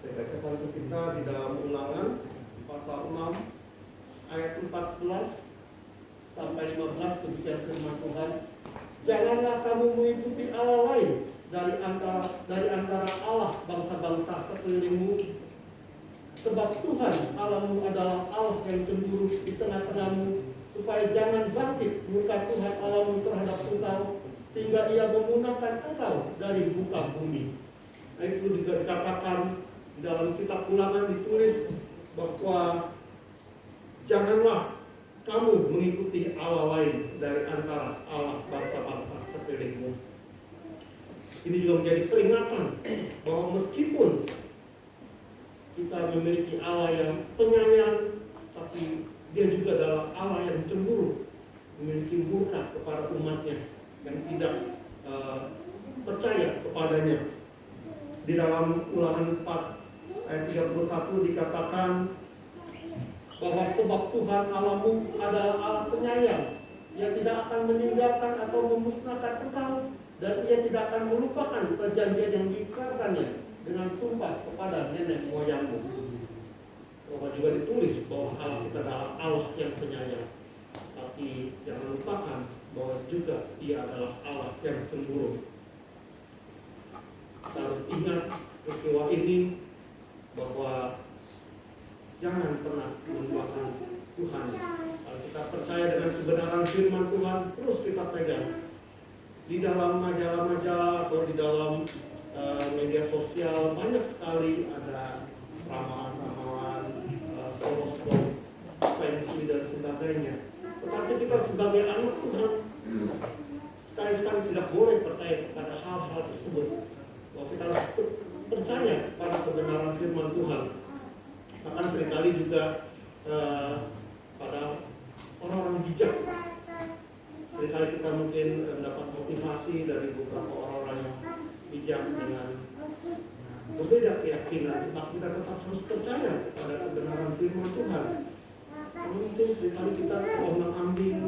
Saya bacakan untuk kita di dalam Ulangan pasal 6 ayat 14 sampai 15 berbicara firman Tuhan. Janganlah kamu mengikuti Allah lain dari antara Allah bangsa-bangsa sekelilingmu, sebab Tuhan Allahmu adalah Allah yang cemburu di tengah-tengahmu, supaya jangan bangkit murka Tuhan Allahmu terhadap engkau, sehingga Ia memunahkan engkau dari muka bumi. Nah, itu juga dikatakan di dalam kitab Ulangan, ditulis bahwa janganlah kamu mengikuti Allah lain dari antara Allah bangsa-bangsa sekelilingmu. Ini juga menjadi peringatan bahwa meskipun kita memiliki Allah yang penyayang, tapi Dia juga adalah Allah yang cemburu, memiliki murka kepada umatnya yang tidak percaya kepadanya. Di dalam Ulangan 4 ayat 31 dikatakan bahwa sebab Tuhan Allahmu adalah Allah penyayang, Ia tidak akan meninggalkan atau memusnahkan engkau, dan Ia tidak akan melupakan perjanjian yang diikrarkannya dengan sumpah kepada nenek moyangmu. Bahwa juga ditulis bahwa Allah kita adalah Allah yang penyayang, tapi jangan lupakan bahwa juga Ia adalah Allah yang cemburu. Kita harus ingat peristiwa ini, bahwa jangan pernah melupakan Tuhan. Kalau kita percaya dengan kebenaran firman Tuhan, terus kita pegang. Di dalam majalah-majalah atau di dalam media sosial banyak sekali ada ramalan-ramalan, horoskop, feng-shui dan sebagainya. Tetapi kita sebagai anak Tuhan sekali-sekali tidak boleh percaya kepada hal-hal tersebut. Bahwa kita harus percaya pada kebenaran firman Tuhan. Bahkan seringkali juga pada orang-orang bijak, seringkali kita mungkin mendapat motivasi dari beberapa orang-orang yang bijak dengan berbeda keyakinan, tetapi kita tetap harus percaya kepada kebenaran firman Tuhan. Mungkin seringkali kita terombang-ambing,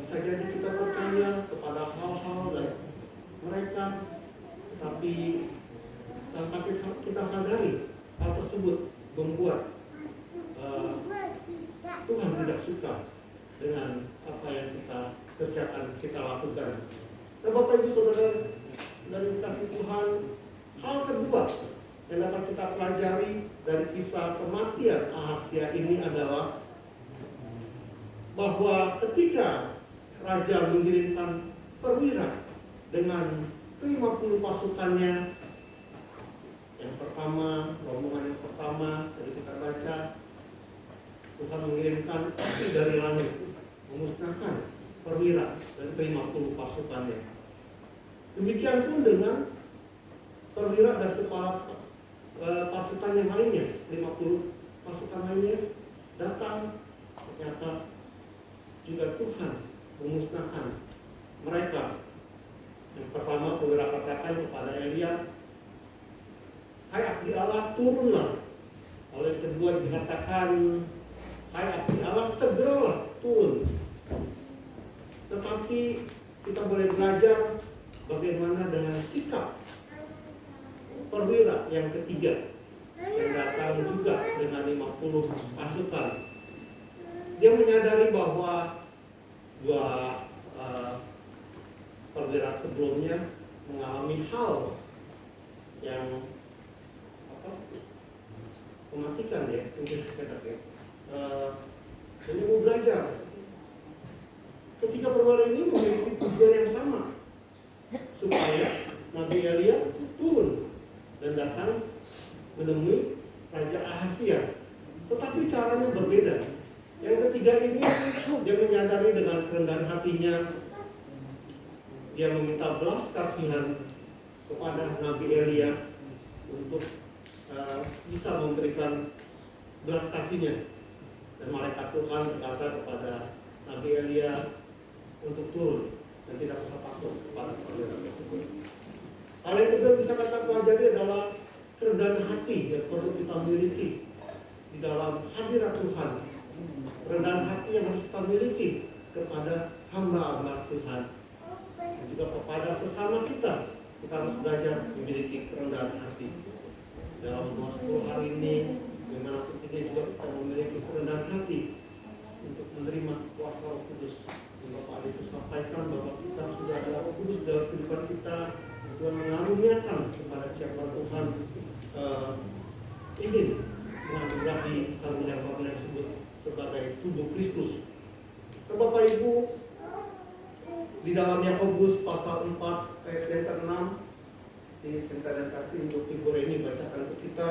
bisa jadi kita percaya kepada hal-hal dari mereka, tetapi tanpa kita sadari hal tersebut membuat Tuhan tidak suka dengan apa yang kita kerjakan, kita lakukan. Nah, Bapak Ibu Saudara dari kasih Tuhan, hal kedua yang dapat kita pelajari dari kisah kematian Ahazia ini adalah bahwa ketika Raja mengirimkan perwira dengan 50 pasukannya, yang pertama, rombongan yang pertama, tadi kita baca, Tuhan mengirimkan api dari langit, memusnahkan perwira dan ke-50 pasukannya. Demikian pun dengan perwira dan kepala pasukan yang lainnya, 50 pasukan lainnya datang, ternyata juga Tuhan memusnahkan mereka. Yang pertama perwira katakan kepada Elia, hai abdi Allah, turunlah. Lalu yang kedua dikatakan, hai abdi Allah, segeralah turun. Tetapi kita boleh belajar bagaimana dengan sikap perwira yang ketiga yang datang juga dengan 50 pasukan. Dia menyadari bahwa dua perwira sebelumnya mengalami hal yang mematikan ya, mungkin kata-kata. Ini mau belajar. Ketiga perwira ini memiliki tujuan yang sama, supaya Nabi Elia turun dan datang menemui Raja Ahazia. Tetapi caranya berbeda. Yang ketiga ini dia menyadari dengan kerendahan hatinya, dia meminta belas kasihan kepada Nabi Elia untuk bisa memberikan belas kasihnya. Dan malaikat Tuhan berkata kepada Nabi Elia untuk turun dan tidak usah takut kepada perwira tersebut. Hal yang kedua bisa kita pelajari adalah kerendahan hati yang perlu kita miliki di dalam hadirat Tuhan. Kerendahan hati yang harus kita miliki kepada hamba-hamba Tuhan. Dan juga kepada sesama kita harus belajar memiliki kerendahan hati. Dalam 10 hari ini, bagaimana pentingnya juga kita memiliki kerendahan hati untuk menerima kuasa Roh Kudus. Bapak Yesus sampaikan bahwa kita sudah ada Roh Kudus dalam kehidupan kita. Tuhan mengaruniakan kepada siapa Tuhan ingin menganugerahi karunia-karunia tersebut sebagai tubuh Kristus. Bapak Ibu, di dalam Yakobus pasal 4 ayat yang ke-6, di saya kasih untuk Ibu Reni bacakan untuk kita.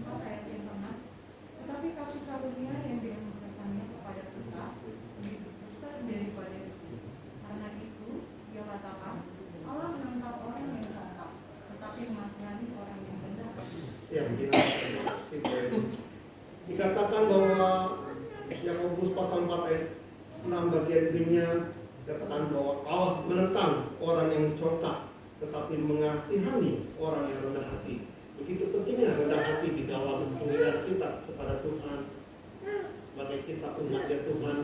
Ayat yang ke-6, tetapi kasih karunia yang dianugerahkannya kepada kita lebih besar daripada itu. Karena itu, dia katakan, Allah menentang orang yang congkak, tetapi mengasihani orang yang rendah. Ya, dikatakan bahwa Yakobus pasal 4 ayat 6 bagian B-nya dikatakan bahwa Allah menentang orang yang congkak, tetapi mengasihani orang yang rendah hati. Begitu pentingnya rendah hati di dalam pengiran kita kepada Tuhan. Sebagai kita umatnya Tuhan,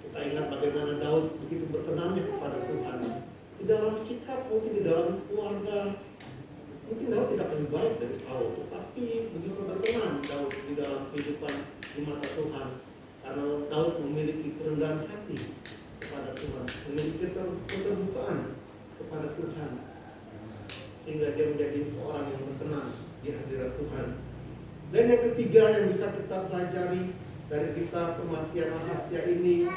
kita ingat bagaimana Daud begitu berkenannya kepada Tuhan. Di dalam sikap, mungkin di dalam keluarga, mungkin Daud tidak lebih baik dari Saul, tetapi begitu berkenan Daud di dalam kehidupan di mata Tuhan. Karena Daud memiliki kerendahan hati kepada Tuhan, memiliki keterbukaan kepada Tuhan, sehingga dia menjadi seorang yang berkenan di hadirat Tuhan. Dan yang ketiga yang bisa kita pelajari dari kisah kematian Ahazia ini,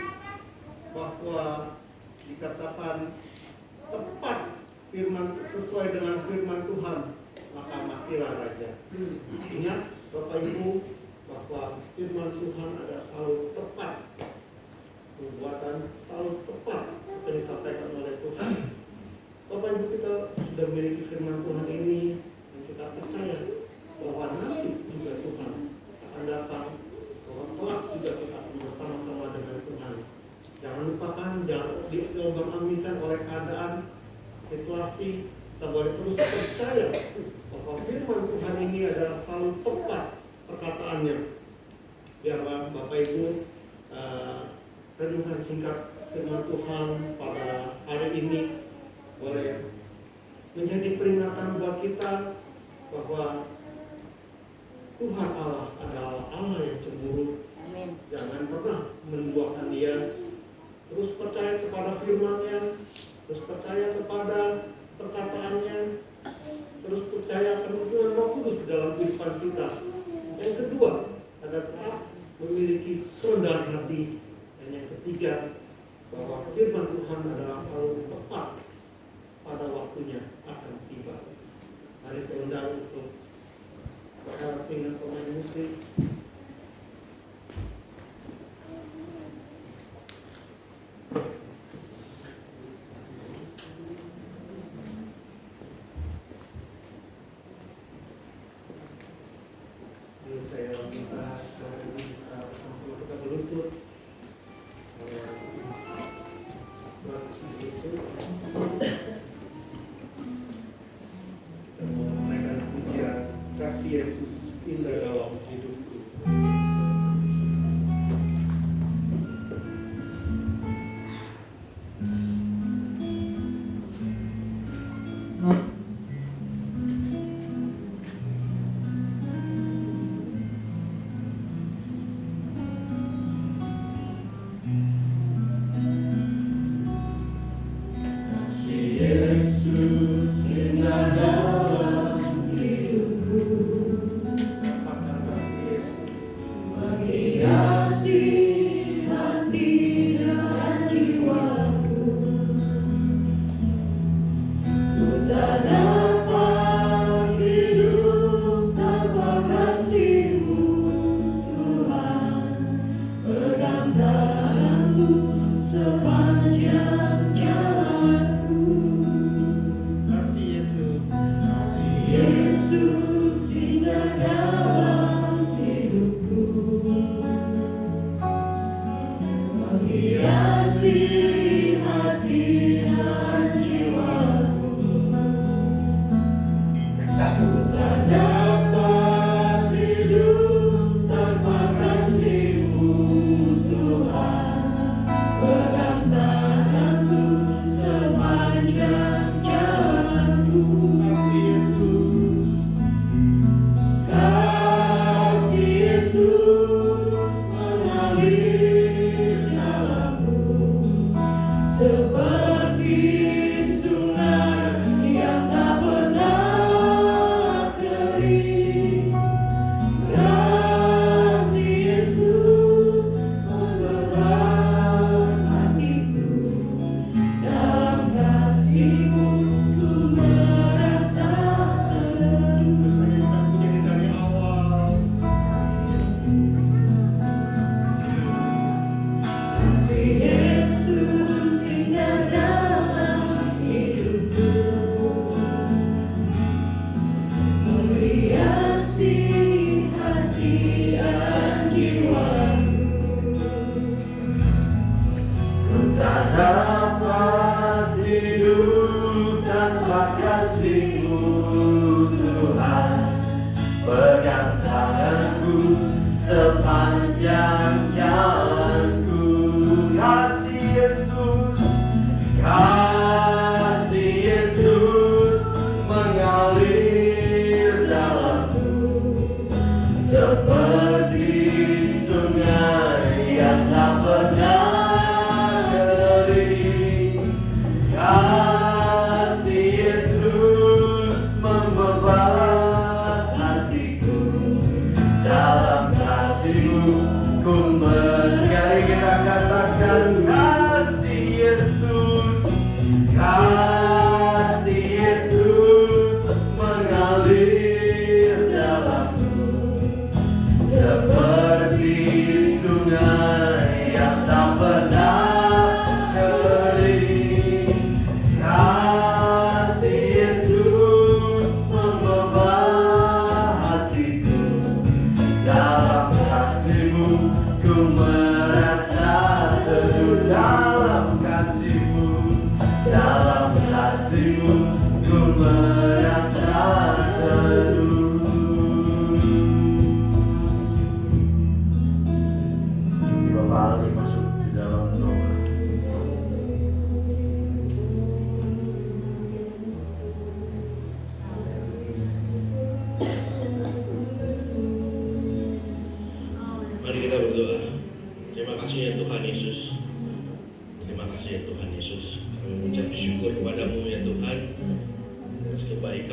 bahwa dikatakan tepat firman sesuai dengan firman Tuhan, maka matilah raja. Ingat Bapak Ibu bahwa firman Tuhan adalah selalu tepat, perbuatan selalu tepat apa yang disampaikan oleh Tuhan. Bapak Ibu, kita sudah memiliki firman Tuhan ini dan kita percaya bahwa nanti juga Tuhan akan datang, bahwa kelak juga kita akan bersama-sama dengan Tuhan. Jangan lupakan, jangan diobang-ambingkan oleh keadaan, situasi. Kita boleh terus percaya bahwa firman Tuhan ini adalah selalu tepat perkataannya. Biarlah Bapak Ibu renungan singkat firman Tuhan pada hari ini boleh menjadi peringatan buat kita bahwa Tuhan Allah adalah Allah yang cemburu. Amin. Jangan pernah menduakan Dia. Terus percaya kepada firman-Nya, terus percaya kepada perkataannya, terus percaya kepada Roh Kudus dalam kehidupan kita. Yang kedua, adalah memiliki kerendahan hati. Dan yang ketiga, bahwa firman Tuhan adalah selalu tepat pada waktunya akan tiba. Mari saya undang untuk berkata dengan pemain musik.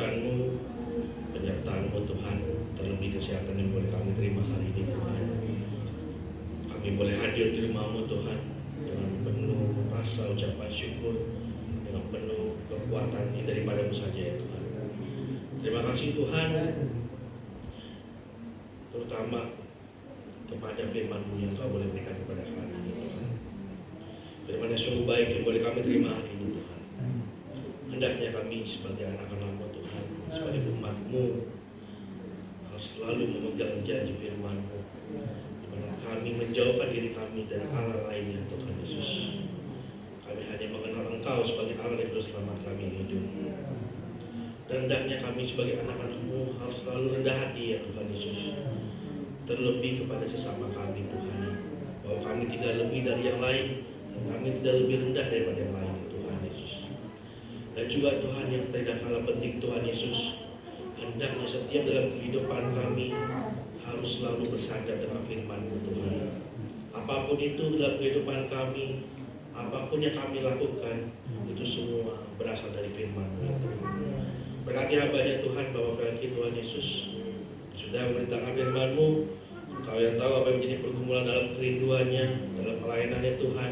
kebaikan-Mu, penyertaan-Mu Tuhan, terlebih kesehatan yang boleh kami terima hari ini Tuhan. Kami boleh hadir di rumah-Mu Tuhan dengan penuh rasa ucapan syukur, dengan penuh kekuatan ini daripada-Mu saja ya Tuhan. Terima kasih Tuhan, terutama kepada firman-Mu yang Kau boleh berikan kepada kami ini Tuhan. Firman yang sungguh baik yang boleh kami terima hari ini Tuhan. Hendaknya kami sebagai anak-anak-Mu Tuhan, sebagai umat-Mu, harus selalu memegang janji firman-Mu, di mana kami menjauhkan diri kami dari Allah lainnya Tuhan Yesus. Kami hanya mengenal Engkau sebagai Allah yang berselamat kami hidup. Dan hendaknya kami sebagai anak-anak-Mu harus selalu rendah hati ya Tuhan Yesus, terlebih kepada sesama kami Tuhan, bahwa kami tidak lebih dari yang lain, dan kami tidak lebih rendah daripada yang lain Tuhan Yesus. Dan juga Tuhan yang tidak kalah penting Tuhan Yesus, hendaknya setiap dalam kehidupan kami harus selalu bersandar dengan firman-Mu Tuhan. Apapun itu dalam kehidupan kami, apapun yang kami lakukan, itu semua berasal dari firman-Mu ya Tuhan. Berkati hamba-Nya Tuhan, Bapak Franky Tuhan Yesus, sudah memberitakan firman-Mu. Kau yang tahu apa yang menjadi pergumulan dalam kerinduannya, dalam pelayanannya Tuhan,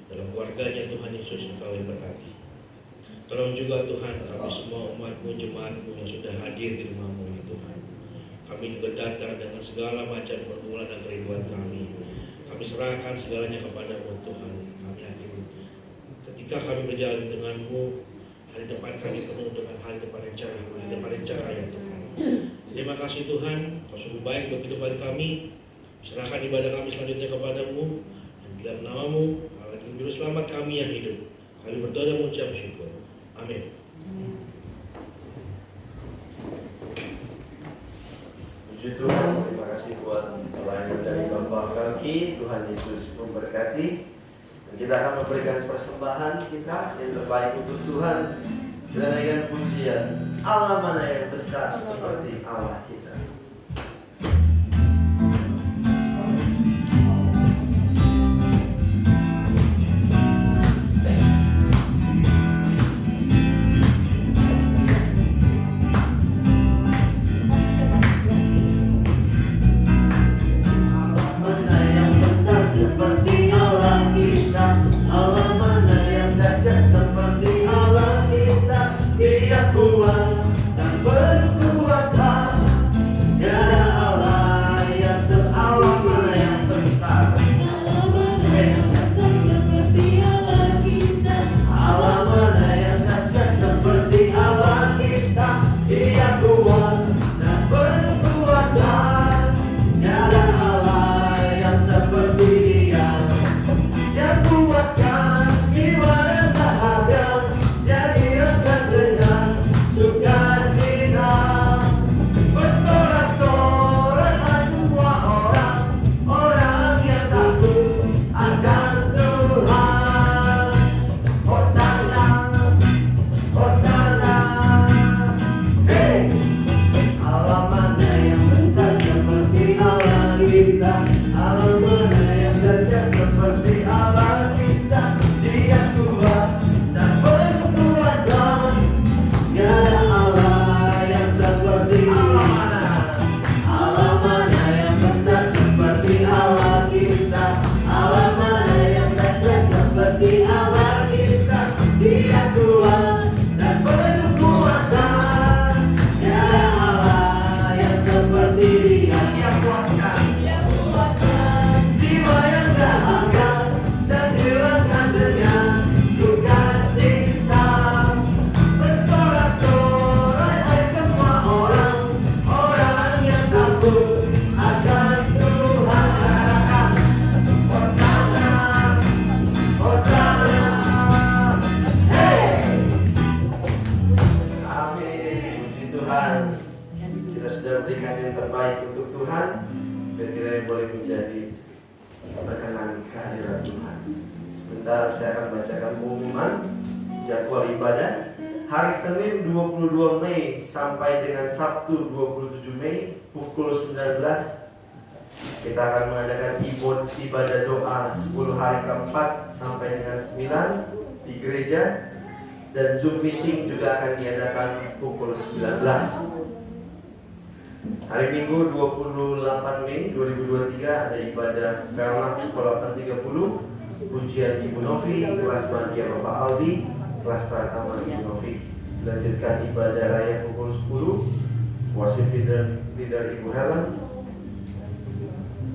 dalam keluarganya Tuhan Yesus, Engkau yang berkati. Tolong juga Tuhan kami semua umat-Mu, jemaat-Mu yang sudah hadir di rumah-Mu ya Tuhan. Kami juga datang dengan segala macam pergumulan dan kerinduan kami. Kami serahkan segalanya kepada-Mu Tuhan. Kami yakin ketika kami berjalan dengan-Mu, hari depan kami penuh dengan hari depan yang cerah, hari depan yang cerah ya Tuhan. Terima kasih Tuhan, Kau sungguh baik buat kehidupan kami. Serahkan ibadah kami selanjutnya kepada-Mu, dan dalam nama-Mu, Allah Juru Selamat kami yang hidup. Kami berdoa dan mengucap syukur. Amin. Puji Tuhan, terima kasih buat pelayanan dari Bapak Franky. Tuhan Yesus memberkati. Dan kita akan memberikan persembahan kita yang terbaik untuk Tuhan dengan pujian Allah mana yang besar seperti Allah kita. Sebentar saya akan bacakan pengumuman jadwal ibadah. Hari Senin 22 Mei sampai dengan Sabtu 27 Mei pukul 19 kita akan mengadakan ibadah doa 10 hari keempat sampai dengan 9 di gereja. Dan Zoom meeting juga akan diadakan pukul 19. Hari Minggu 28 Mei 2023 ada ibadah Verna pukul 8.30, pujian Ibu Novi, kelas Madia Bapak Aldi, kelas Pratama Ibu Novi. Dilanjutkan ibadah raya pukul 10, worship leader Ibu Helen,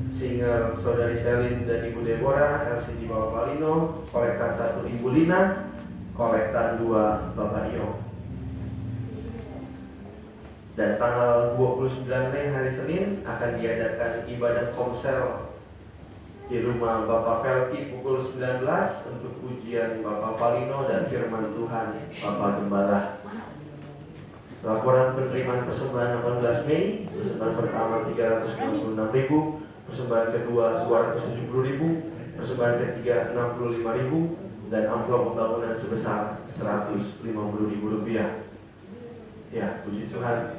singer Saudari Selin dan Ibu Deborah, LCD Bapak Palino, kolektan 1 Ibu Lina, kolektan 2 Bapak Iyo. Dan tanggal 29 Mei hari Senin akan diadakan ibadah komsel di rumah Bapak Velki pukul 19 untuk pujian Bapak Palino dan firman Tuhan Bapak Gembala. Laporan penerimaan persembahan 18 Mei, persembahan pertama 396.000, persembahan kedua 270.000, persembahan ketiga 65.000, dan amplop pembangunan sebesar 150.000 rupiah. Ya, puji Tuhan.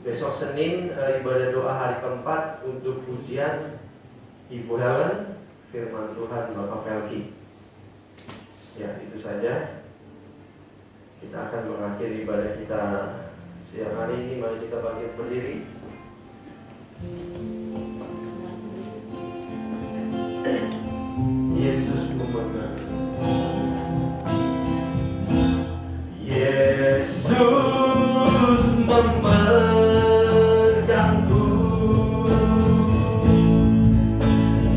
Besok Senin ibadah doa hari keempat untuk pujian Ibu Helen, firman Tuhan Bapak Velki. Ya, itu saja. Kita akan mengakhiri ibadah kita siang hari ini. Mari kita bangkit berdiri. Yesus memegang. Yesus memegangku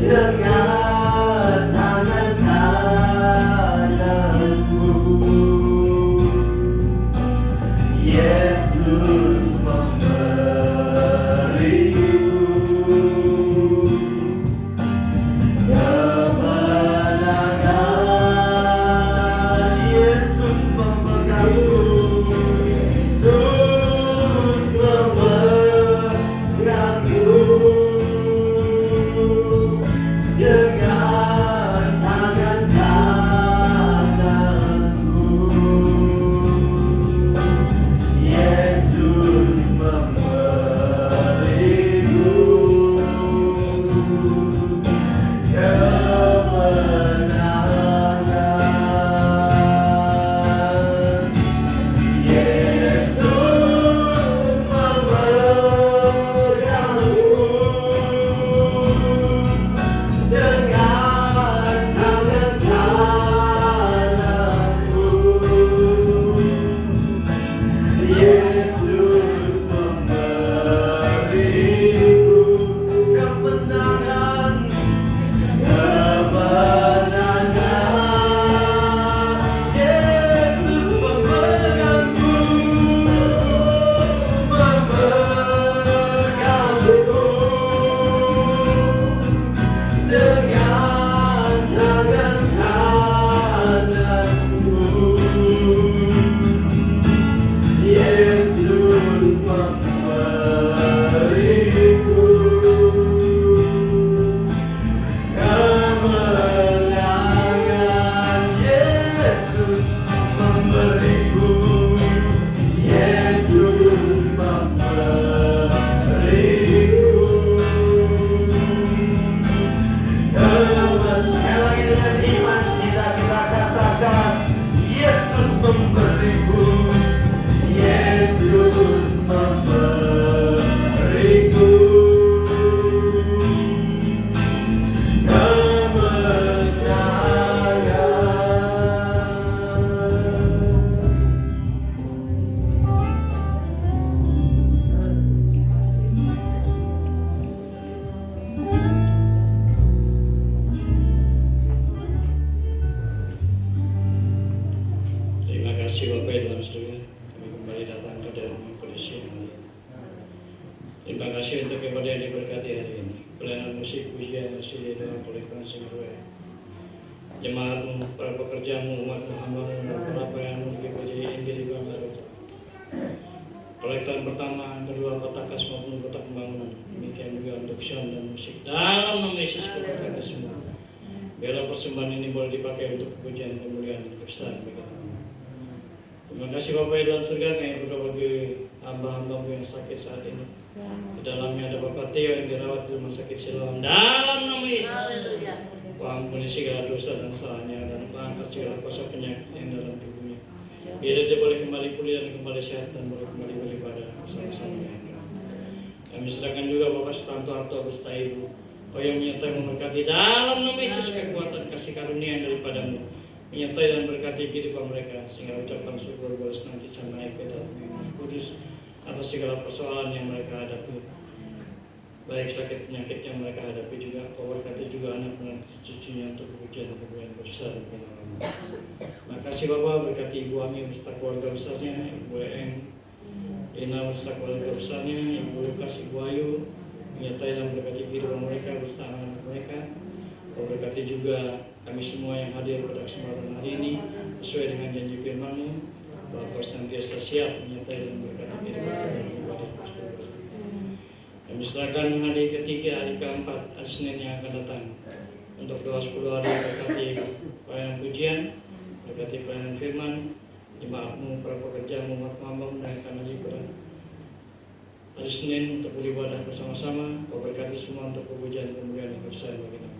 dengan tangan kananmu. Yesus memberiku kemenangan. Yesus memegangku. Yesus memegangku dengan tangan kananmu. Yesus memberiku kemenangan. Yesus memegangku dengan tangan kananmu. Yesus memberiku kemenangan, kemenangan. Yesus memegangku, memegangku dengan tangan kananmu. Yesus memberiku kemenangan. Yesus memberiku, Yesus memberiku kemenangan. Sekali lagi dengan iman kita katakan, Yesus memberiku, Yesus memberiku Terima kasih Bapak Ibu dan Saudara, kami kembali datang ke dalam kondisi yang mulia. Terima kasih untuk ibadah yang diberkati hari ini. Pelayanan musik, pujian, hasil doa, kolektan singgah. Jemaatmu, para pekerjamu, umatmu, hambamu, para pelayanmu, dipuji Injil di bangsa Roto. Kolektan pertama, kedua, kotak kas maupun kotak pembangunan. Demikian juga untuk sound dan musik. Dalam nama Yesus kepada kita semua. Biarlah persembahan ini boleh dipakai untuk pujian kemuliaan kebesaran bagi nama. Terima kasih Bapak yang dalam surga, kami berdoa bagi hamba-hambamu yang sakit saat ini. Di dalamnya ada Bapak Tio yang dirawat di rumah sakit Siloam. Dalam nama Yesus, ampuni segala dosa dan salahnya dan angkat segala kuasa penyakit yang dalam tubuhnya. Biar dia boleh kembali pulih dan kembali sehat dan boleh kembali beribadah bersama-sama. Kami serahkan juga Bapak Sutanto Harto beserta Ibu, Kau yang menyertai memberkati dalam nama Yesus, kekuatan kasih karunia yang daripadamu menyertai dan berkati kehidupan mereka, sehingga ucapan syukur boleh senantiasa naik ke dalam Roh Kudus atas segala persoalan yang mereka hadapi, baik sakit penyakit yang mereka hadapi juga. Kau berkati juga anak dan cucunya untuk pujian kemuliaan besar bagi nama-Mu. Makasih Bapak, berkati Ibu Ami beserta keluarga besarnya, Ibu Eng Ina beserta keluarga besarnya, Ibu Lukas, Ibu Ayu, menyertai dan berkati kehidupan mereka beserta anak-anak mereka. Kau berkati juga kami semua yang hadir pada kesempatan hari ini sesuai dengan janji firman-Mu, bahwa Kau senantiasa siap menyertai dan berkati kehidupan kami ibadah tersebut. Kami serahkan hari ketiga, hari keempat, hari Senin yang akan datang untuk doa 10 hari berkati pelayanan pujian, berkati pelayanan firman, jemaat-Mu, para pekerja-Mu, umat-Mu dan akan liburan. Hari Senin untuk beribadah bersama-sama. Kau berkati semua untuk pujian kemuliaan yang besar bagi Nama.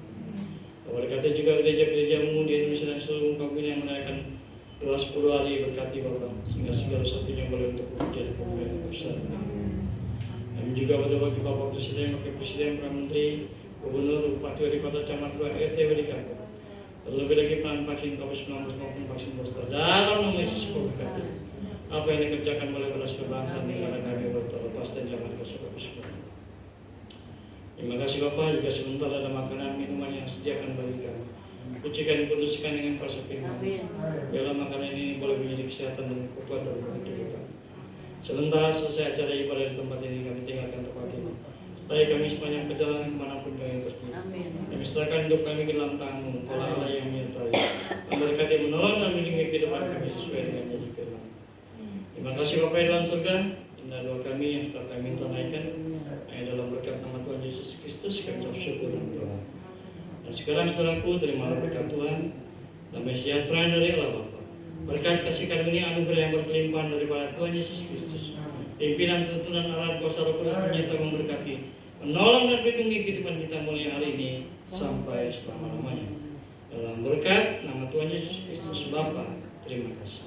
Kau berkati juga gereja-gereja-Mu di Indonesia dan seluruh kaum ini yang merayakan doa 10 hari berkati Bapak, sehingga segala sesuatunya boleh untuk pujian kemuliaan yang besar bagi Nama. Kami juga berdoa bagi Bapak Presiden, Wakil Presiden, Para Menteri, Gubernur, Bupati, Wali Kota, Camat, RT, Wali Kampung. Terlebih lagi peran vaksin COVID-19 maupun vaksin booster. Dalam nama Yesus Kau berkati apa yang dikerjakan oleh bangsa bangsa negara kami terlepas dan zaman kesempatan. Terima kasih Bapak, juga sebentar ada makanan minuman yang disediakan bagi kami. Sucikan kuduskan dengan kuasa firman. Biarlah makanan ini boleh menjadi kesehatan dan kekuatan bagi tubuh kami. Sebentar selesai acara ibadah di tempat ini, kami tinggalkan tempat ini. Setelah kami sepanjang perjalanan kemanapun kami pergi. Kami serahkan hidup kami ke dalam tangan-Mu, Allah yang menyertai. Memberkati, menolong dan melindungi kehidupan kami sesuai dengan janji firman. Terima kasih Bapak dalam surga, indah doa kami yang telah kami tunaikan. Hanya dalam berkat nama Tuhan Yesus Kristus kami ucap syukur dan doa. Dan sekarang saudaraku, terimalah berkat Tuhan, damai sejahtera dari Allah Bapa, berkat kasih karunia anugerah yang berkelimpahan daripada Tuhan Yesus Kristus, pimpinan tuntunan arah kuasa Roh Kudus menyertai memberkati, menolong dan melindungi kehidupan kita mulai hari ini sampai selama-lamanya. Dalam berkat nama Tuhan Yesus Kristus Bapa, terima kasih.